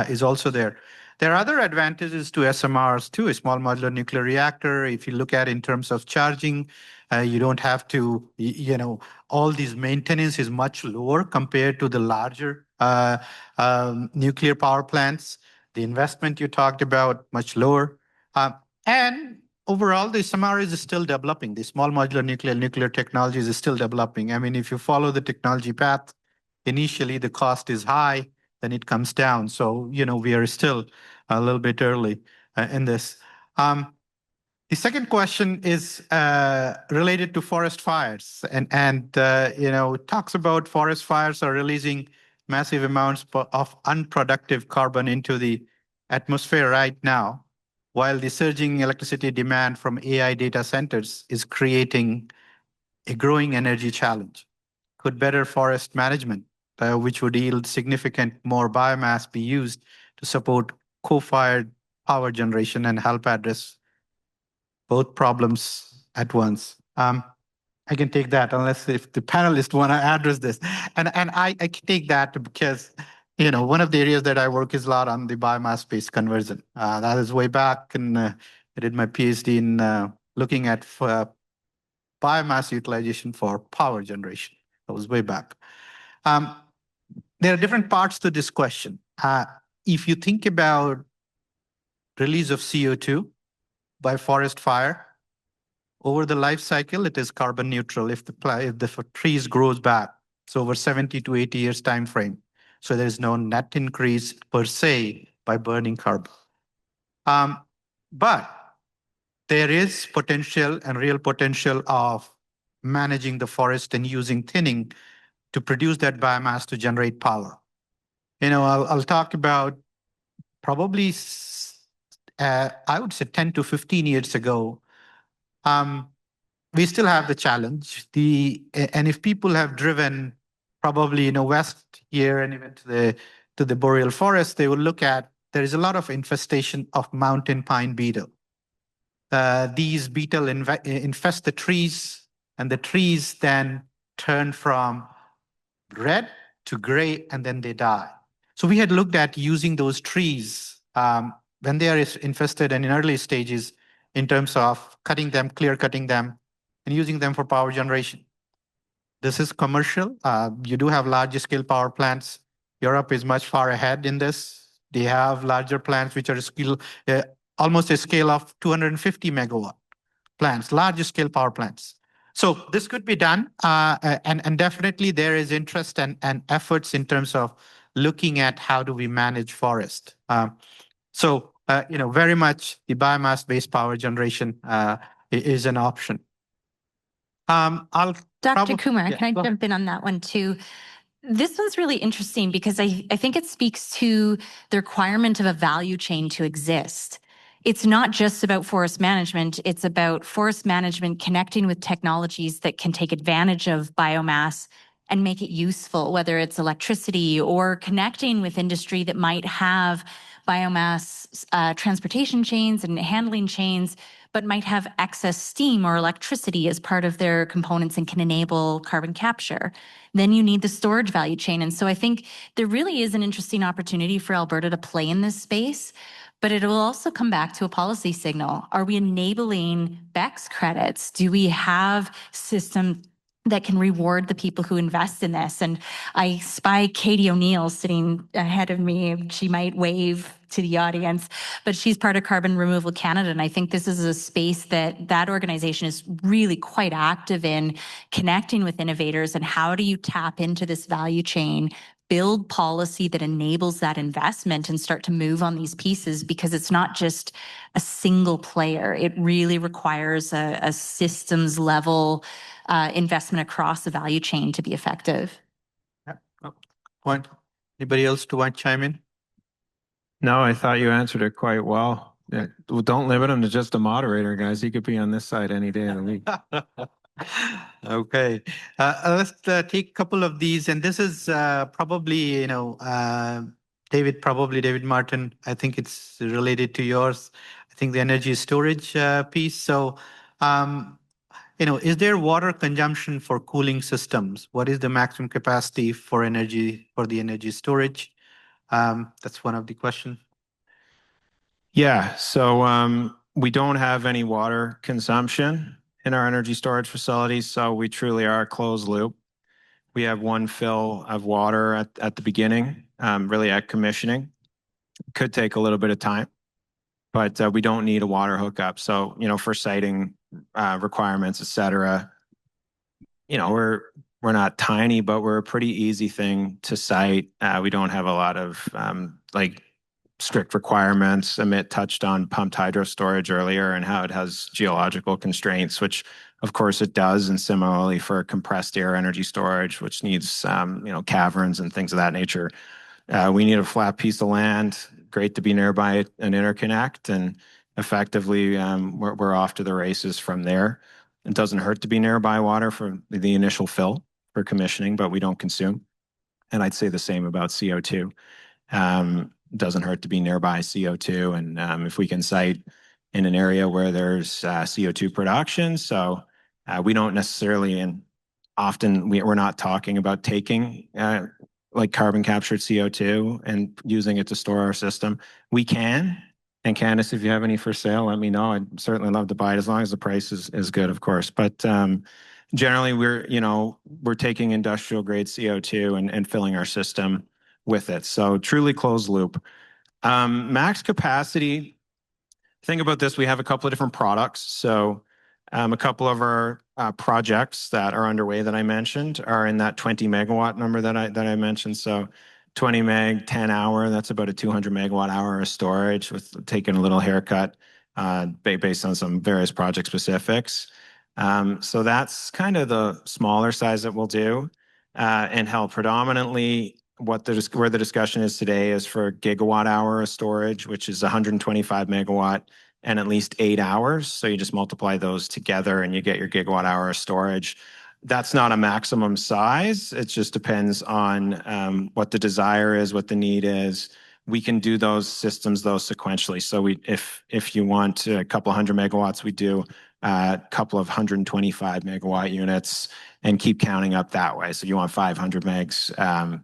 is also there. There are other advantages to SMRs too, a small modular nuclear reactor. If you look at in terms of charging, you don't have to, all these maintenance is much lower compared to the larger nuclear power plants. The investment you talked about, much lower. And overall, the SMR is still developing. The small modular nuclear technologies is still developing. I mean, if you follow the technology path, initially the cost is high, then it comes down. So, we are still a little bit early in this. The second question is related to forest fires, and it talks about forest fires are releasing massive amounts of unproductive carbon into the atmosphere right now, while the surging electricity demand from AI data centers is creating a growing energy challenge. Could better forest management, which would yield significant more biomass, be used to support co-fired power generation and help address both problems at once? I can take that unless if the panelists want to address this. And I can take that because, one of the areas that I work is a lot on the biomass-based conversion. That is way back, and I did my PhD in looking at biomass utilization for power generation. That was way back. There are different parts to this question. If you think about release of CO2 by forest fire, over the life cycle, it is carbon neutral if the trees grows back. So over 70 to 80 years time frame. So there is no net increase per se by burning carbon. But there is potential and real potential of managing the forest and using thinning to produce that biomass to generate power. I'll talk about probably, I would say 10 to 15 years ago, we still have the challenge. And if people have driven probably west here and even to the boreal forest, they will look at there is a lot of infestation of mountain pine beetle. These beetle infest the trees, and the trees then turn from red to gray, and then they die. So we had looked at using those trees when they are infested and in early stages in terms of cutting them, clear cutting them, and using them for power generation. This is commercial. You do have larger scale power plants. Europe is much far ahead in this. They have larger plants which are almost a scale of 250 megawatt plants, larger scale power plants. So this could be done, and definitely there is interest and efforts in terms of looking at how do we manage forest. So very much the biomass-based power generation is an option. Dr. Kumar, can I jump in on that one too? This one's really interesting because I think it speaks to the requirement of a value chain to exist. It's not just about forest management, it's about forest management connecting with technologies that can take advantage of biomass and make it useful, whether it's electricity or connecting with industry that might have biomass transportation chains and handling chains, but might have excess steam or electricity as part of their components and can enable carbon capture. Then you need the storage value chain. And so I think there really is an interesting opportunity for Alberta to play in this space, but it will also come back to a policy signal. Are we enabling BECS credits? Do we have systems that can reward the people who invest in this? And I spy Katie O'Neill sitting ahead of me. She might wave to the audience, but she's part of Carbon Removal Canada. And I think this is a space that organization is really quite active in, connecting with innovators. And how do you tap into this value chain, build policy that enables that investment and start to move on these pieces? Because it's not just a single player. It really requires a systems level investment across the value chain to be effective. Point. Anybody else to want to chime in? No, I thought you answered it quite well. Yeah, well, don't limit him to just a moderator, guys. He could be on this side any day of the week. Okay, let's take a couple of these, and this is probably, David Martin. I think it's related to yours. I think the energy storage piece. So, is there water consumption for cooling systems? What is the maximum capacity for the energy storage? That's one of the questions. Yeah, so we don't have any water consumption in our energy storage facilities, so we truly are a closed loop. We have one fill of water at the beginning, really at commissioning. It could take a little bit of time, but we don't need a water hookup. So, for siting requirements, et cetera, we're not tiny, but we're a pretty easy thing to site. We don't have a lot of strict requirements. Amit touched on pumped hydro storage earlier and how it has geological constraints, which of course it does. And similarly for compressed air energy storage, which needs, caverns and things of that nature. We need a flat piece of land. Great to be nearby an interconnect, and effectively we're off to the races from there. It doesn't hurt to be nearby water for the initial fill for commissioning, but we don't consume. And I'd say the same about CO2. Doesn't hurt to be nearby CO2, and if we can site in an area where there's CO2 production, so we don't necessarily, and often we're not talking about taking carbon captured CO2 and using it to store our system. We can, and Candice, if you have any for sale, let me know. I'd certainly love to buy it as long as the price is good, of course. But generally, we're taking industrial grade CO2 and filling our system with it. So truly closed loop. Max capacity, think about this. We have a couple of different products. So a couple of our projects that are underway that I mentioned are in that 20 megawatt number that I mentioned. So 20 meg, 10 hour, that's about a 200 megawatt hour of storage, with taking a little haircut based on some various project specifics. So that's kind of the smaller size that we'll do. And how predominantly where the discussion is today is for gigawatt hour of storage, which is 125 megawatt and at least 8 hours. So you just multiply those together and you get your gigawatt hour of storage. That's not a maximum size. It just depends on what the desire is, what the need is. We can do those systems though sequentially. So if you want a couple 100 megawatts, we do a couple of 125 megawatt units and keep counting up that way. So you want 500 megs,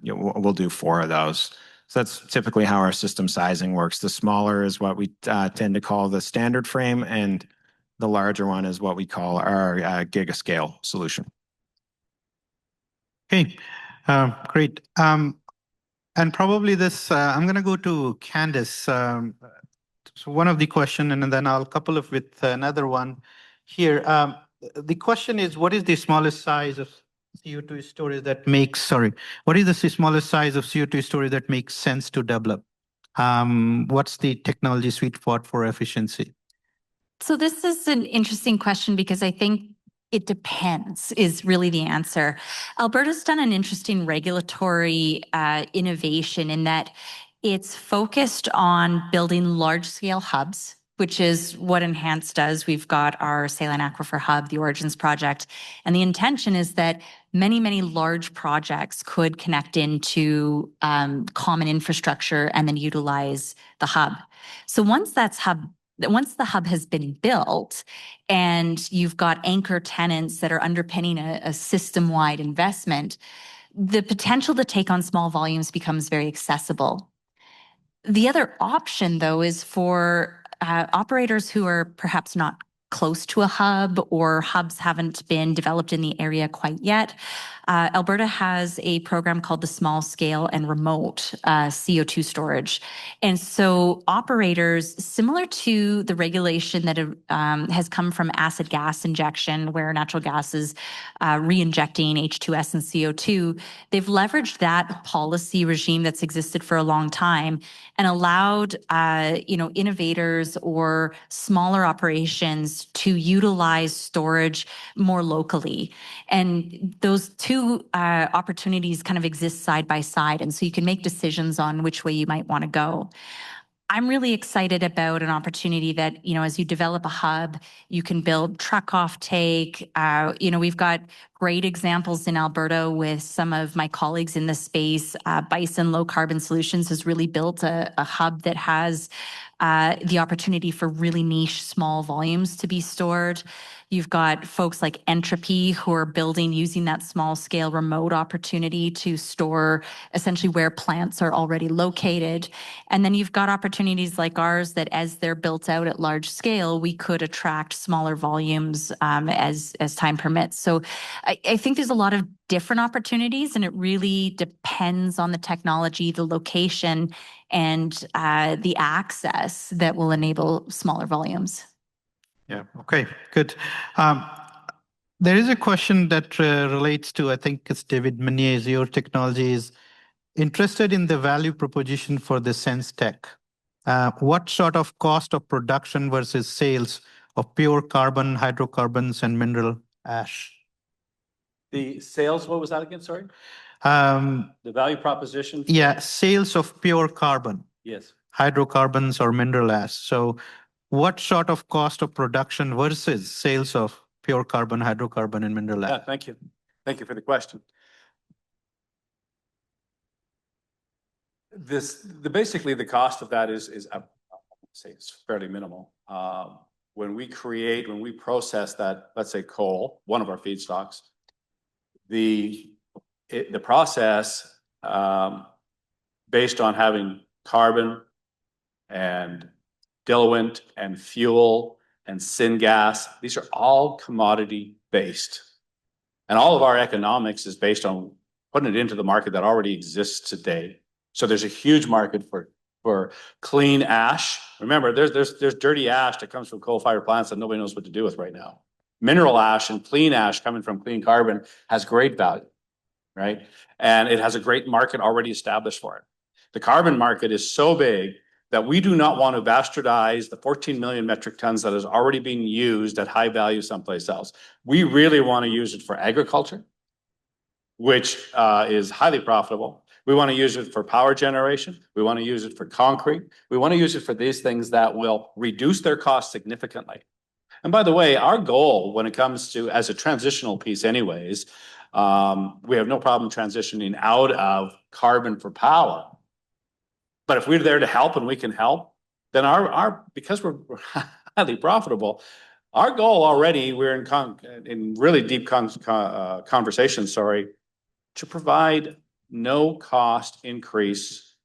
we'll do 4 of those. So that's typically how our system sizing works. The smaller is what we tend to call the standard frame, and the larger one is what we call our gigascale solution. Okay, great. And probably this, I'm going to go to Candice. So one of the question, and then I'll couple it with another one here. The question is, what is the smallest size of CO2 storage that makes, what is the smallest size of CO2 storage that makes sense to develop? What's the technology sweet spot for efficiency? So this is an interesting question because I think it depends is really the answer. Alberta's done an interesting regulatory innovation in that it's focused on building large-scale hubs, which is what Enhance does. We've got our Saline Aquifer Hub, the Origins project, and the intention is that many, many large projects could connect into common infrastructure and then utilize the hub. So once that's hub once the hub has been built and you've got anchor tenants that are underpinning a system-wide investment, the potential to take on small volumes becomes very accessible. The other option, though, is for operators who are perhaps not close to a hub or hubs haven't been developed in the area quite yet. Alberta has a program called the Small Scale and Remote CO2 Storage. And so operators, similar to the regulation that has come from acid gas injection, where natural gas is re-injecting H2S and CO2, they've leveraged that policy regime that's existed for a long time and allowed innovators or smaller operations to utilize storage more locally. And those two opportunities kind of exist side by side. And so you can make decisions on which way you might want to go. I'm really excited about an opportunity that, as you develop a hub, you can build truck offtake. We've got great examples in Alberta with some of my colleagues in the space. Bison Low Carbon Solutions has really built a hub that has the opportunity for really niche small volumes to be stored. You've got folks like Entropy who are building using that small scale remote opportunity to store essentially where plants are already located. And then you've got opportunities like ours that as they're built out at large scale, we could attract smaller volumes as time permits. So I think there's a lot of different opportunities, and it really depends on the technology, the location, and the access that will enable smaller volumes. Yeah, okay, good. There is a question that relates to, I think it's David Meunier, your technology is interested in the value proposition for the Sense Tech. What sort of cost of production versus sales of pure carbon, hydrocarbons, and mineral ash? The sales, what was that again? Sorry. The value proposition. Yeah, sales of pure carbon. Yes. Hydrocarbons or mineral ash. So what sort of cost of production versus sales of pure carbon, hydrocarbon, and mineral ash? Yeah, thank you. Thank you for the question. Basically the cost of that is I would say it's fairly minimal. When we process that, let's say coal, one of our feedstocks, the process based on having carbon and diluent and fuel and syngas, these are all commodity based. And all of our economics is based on putting it into the market that already exists today. So there's a huge market for clean ash. Remember, there's dirty ash that comes from coal-fired plants that nobody knows what to do with right now. Mineral ash and clean ash coming from clean carbon has great value, right? And it has a great market already established for it. The carbon market is so big that we do not want to bastardize the 14 million metric tons that is already being used at high value someplace else. We really want to use it for agriculture, which is highly profitable. We want to use it for power generation. We want to use it for concrete. We want to use it for these things that will reduce their costs significantly. And by the way, our goal when it comes to, as a transitional piece anyways, we have no problem transitioning out of carbon for power. But if we're there to help and we can help, then because we're highly profitable, our goal already, we're in really deep conversations, to provide no cost increase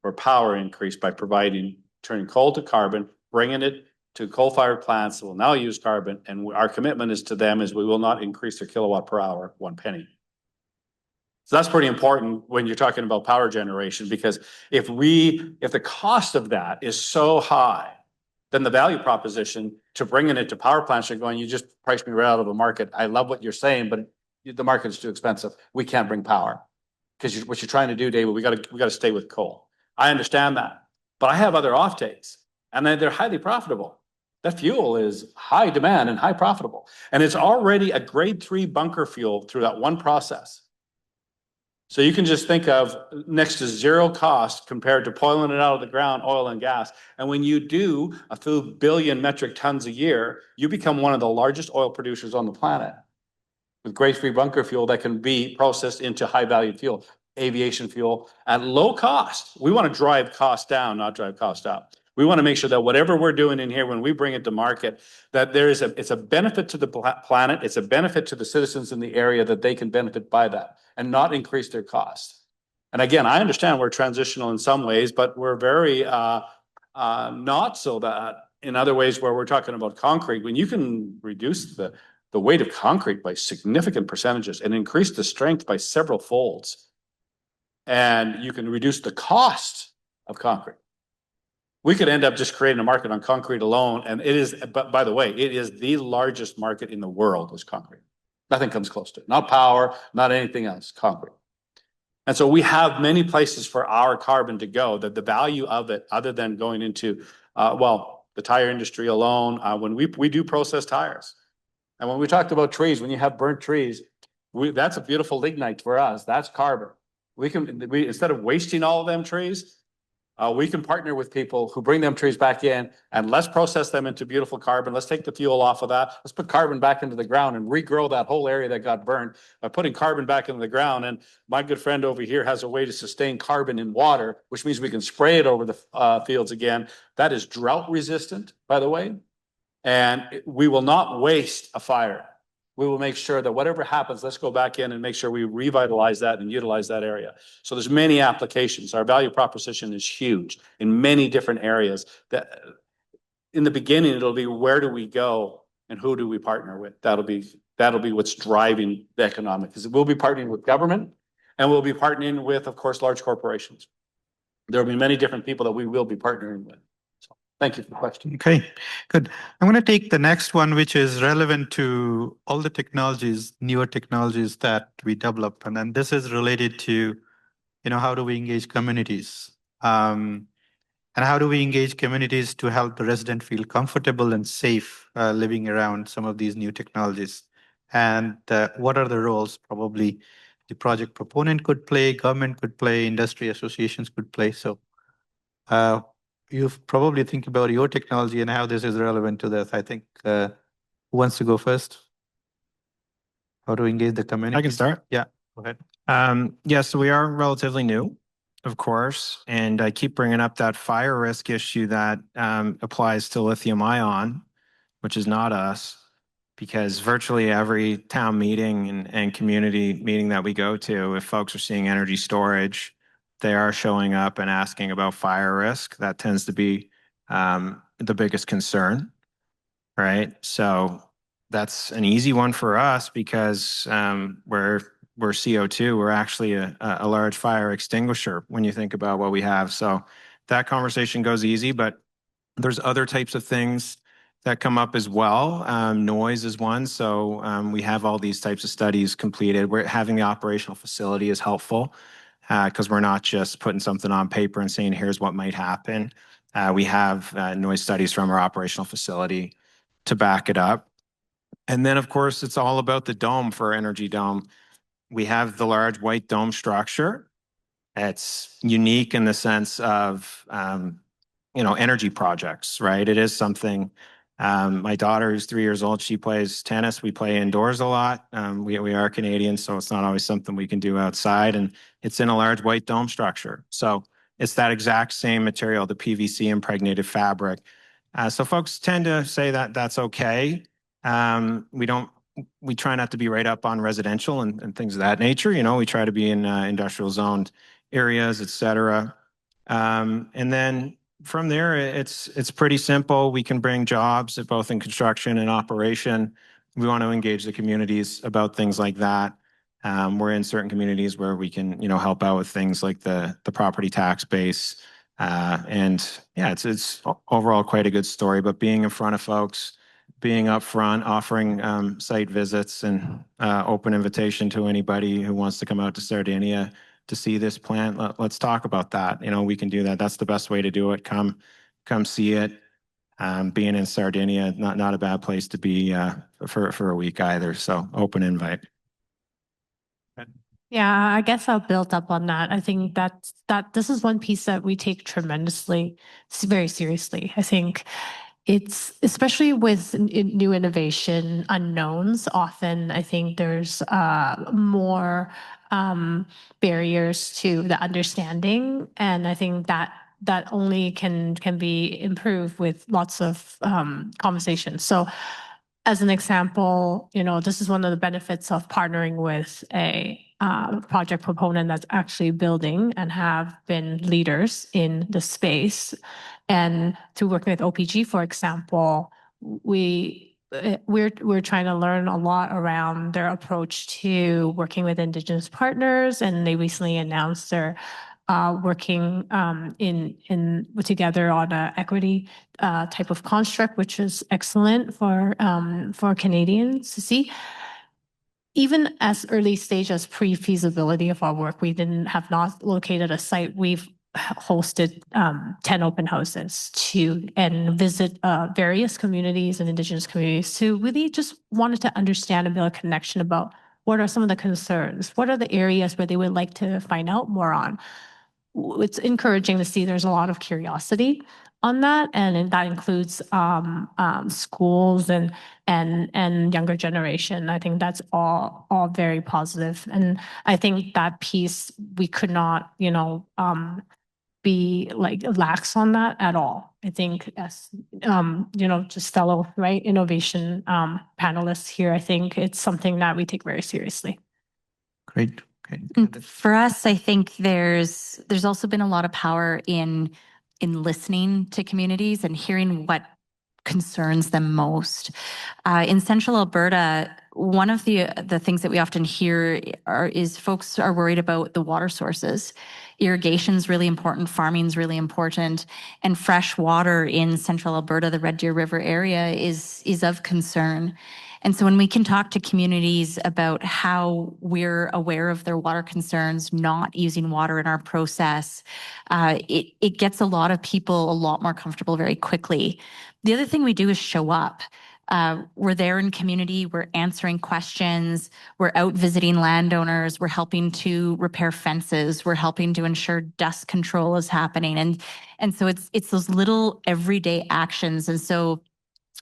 or power increase by turning coal to carbon, bringing it to coal-fired plants that will now use carbon. And our commitment is to them is we will not increase their kilowatt per hour 1 penny. So that's pretty important when you're talking about power generation, because if the cost of that is so high, then the value proposition to bringing it to power plants are going, you just priced me right out of the market. I love what you're saying, but the market is too expensive. We can't bring power. Because what you're trying to do, David, we got to stay with coal. I understand that, but I have other offtakes, and they're highly profitable. That fuel is high demand and high profitable, and it's already a grade 3 bunker fuel through that one process. So you can just think of next to zero cost compared to pulling it out of the ground, oil and gas. And when you do a few billion metric tons a year, you become one of the largest oil producers on the planet with grade 3 bunker fuel that can be processed into high value fuel, aviation fuel at low cost. We want to drive costs down, not drive costs up. We want to make sure that whatever we're doing in here, when we bring it to market, that it's a benefit to the planet, it's a benefit to the citizens in the area, that they can benefit by that and not increase their cost. And again, I understand we're transitional in some ways, but we're very not so that in other ways where we're talking about concrete, when you can reduce the weight of concrete by significant percentages and increase the strength by several folds, and you can reduce the cost of concrete, we could end up just creating a market on concrete alone. And it is, but by the way, it is the largest market in the world is concrete. Nothing comes close to it. Not power, not anything else, concrete. And so we have many places for our carbon to go, that the value of it, other than going into, the tire industry alone, when we do process tires. And when we talked about trees, when you have burnt trees, that's a beautiful lignite for us. That's carbon. We instead of wasting all of them trees, we can partner with people who bring them trees back in, and let's process them into beautiful carbon. Let's take the fuel off of that. Let's put carbon back into the ground and regrow that whole area that got burned by putting carbon back into the ground. And my good friend over here has a way to sustain carbon in water, which means we can spray it over the fields again. That is drought resistant, by the way. And we will not waste a fire. We will make sure that whatever happens, let's go back in and make sure we revitalize that and utilize that area. So there's many applications. Our value proposition is huge in many different areas. That in the beginning, it'll be where do we go and who do we partner with? That'll be what's driving the economic. Because we'll be partnering with government, and we'll be partnering with, of course, large corporations. There will be many different people that we will be partnering with. Thank you for the question. Okay, good. I'm going to take the next one, which is relevant to all the technologies, newer technologies that we develop. And then this is related to, how do we engage communities? And how do we engage communities to help the resident feel comfortable and safe living around some of these new technologies? And what are the roles probably the project proponent could play, government could play, industry associations could play? So you probably think about your technology and how this is relevant to this. I think who wants to go first? How to engage the community? I can start. Yeah, go ahead. So we are relatively new, of course, and I keep bringing up that fire risk issue that applies to lithium ion, which is not us, because virtually every town meeting and community meeting that we go to, if folks are seeing energy storage, they are showing up and asking about fire risk. That tends to be the biggest concern, right? So that's an easy one for us because we're CO2. We're actually a large fire extinguisher when you think about what we have. So that conversation goes easy, but there's other types of things that come up as well. Noise is one. So we have all these types of studies completed. We're having the operational facility is helpful. Because we're not just putting something on paper and saying, here's what might happen. We have noise studies from our operational facility to back it up. And then, of course, it's all about the dome for Energy Dome. We have the large white dome structure. It's unique in the sense of, energy projects, right? It is something. My daughter, who's 3 years old, she plays tennis. We play indoors a lot. We are Canadian, so it's not always something we can do outside. And it's in a large white dome structure. So it's that exact same material, the PVC impregnated fabric. So folks tend to say that that's okay. We try not to be right up on residential and things of that nature. We try to be in industrial zoned areas, et cetera. And then from there, it's pretty simple. We can bring jobs both in construction and operation. We want to engage the communities about things like that. We're in certain communities where we can, help out with things like the property tax base. It's overall quite a good story, but being in front of folks, being up front, offering site visits and open invitation to anybody who wants to come out to Sardinia to see this plant. Let's talk about that. We can do that. That's the best way to do it. Come see it. Being in Sardinia, not a bad place to be for a week either. So open invite. Yeah, I guess I'll build up on that. I think that this is one piece that we take very seriously. I think it's especially with new innovation unknowns. Often, I think there's more barriers to the understanding, and I think that that only can be improved with lots of conversations. So as an example, this is one of the benefits of partnering with a project proponent that's actually building and have been leaders in the space. And through working with OPG, for example, we're trying to learn a lot around their approach to working with Indigenous partners, and they recently announced they're working together on an equity type of construct, which is excellent for Canadians to see. Even as early stage as pre-feasibility of our work, we have not located a site. We've hosted 10 open houses and visit various communities and Indigenous communities who really just wanted to understand and build a connection about what are some of the concerns, what are the areas where they would like to find out more on. It's encouraging to see there's a lot of curiosity on that, and that includes schools and younger generation. I think that's all very positive, and I think that piece we could not, be like lax on that at all. I think as just fellow innovation panelists here, I think it's something that we take very seriously. Great. Okay. For us, I think there's also been a lot of power in listening to communities and hearing what concerns them most. In central Alberta, one of the things that we often hear is folks are worried about the water sources. Irrigation is really important, farming is really important, and fresh water in central Alberta, the Red Deer River area, is of concern. And so when we can talk to communities about how we're aware of their water concerns, not using water in our process, it gets a lot of people a lot more comfortable very quickly. The other thing we do is show up. We're there in community, we're answering questions, we're out visiting landowners, we're helping to repair fences, we're helping to ensure dust control is happening. And so it's those little everyday actions. And so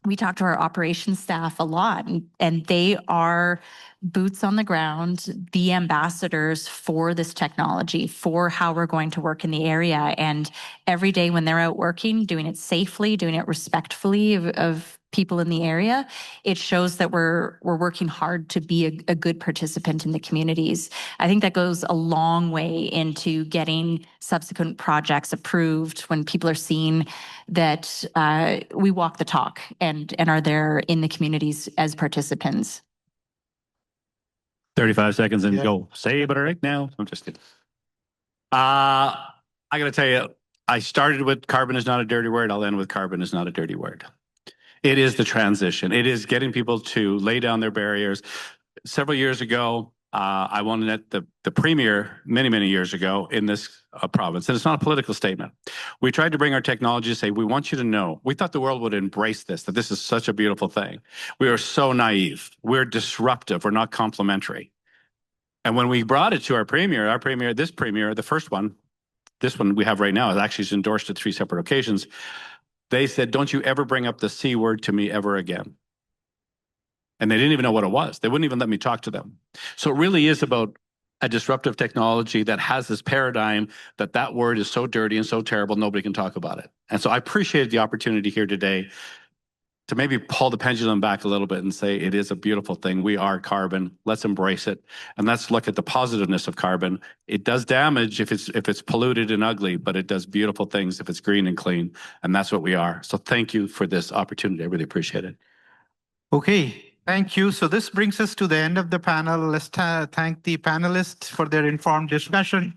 we talk to our operations staff a lot, and they are boots on the ground, the ambassadors for this technology, for how we're going to work in the area. And every day when they're out working, doing it safely, doing it respectfully of people in the area, it shows that we're working hard to be a good participant in the communities. I think that goes a long way into getting subsequent projects approved when people are seeing that we walk the talk and are there in the communities as participants. 35 seconds and Yeah. go. Say it right now. I'm just kidding. I got to tell you, I started with carbon is not a dirty word. I'll end with carbon is not a dirty word. It is the transition. It is getting people to lay down their barriers. Several years ago, I won the premier many years ago in this province, and it's not a political statement. We tried to bring our technology to say, we want you to know. We thought the world would embrace this, that this is such a beautiful thing. We are so naive. We're disruptive. We're not complementary. And when we brought it to our premier, the first one, this one we have right now, is actually endorsed at 3 separate occasions. They said, don't you ever bring up the C word to me ever again. And they didn't even know what it was. They wouldn't even let me talk to them. So it really is about a disruptive technology that has this paradigm that word is so dirty and so terrible, nobody can talk about it. And so I appreciated the opportunity here today to maybe pull the pendulum back a little bit and say, it is a beautiful thing. We are carbon. Let's embrace it. And let's look at the positiveness of carbon. It does damage if it's polluted and ugly, but it does beautiful things if it's green and clean. And that's what we are. So thank you for this opportunity. I really appreciate it. Okay. Thank you. So this brings us to the end of the panel. Let's thank the panelists for their informed discussion.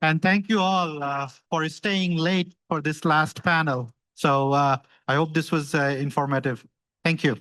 And thank you all for staying late for this last panel. So I hope this was informative. Thank you.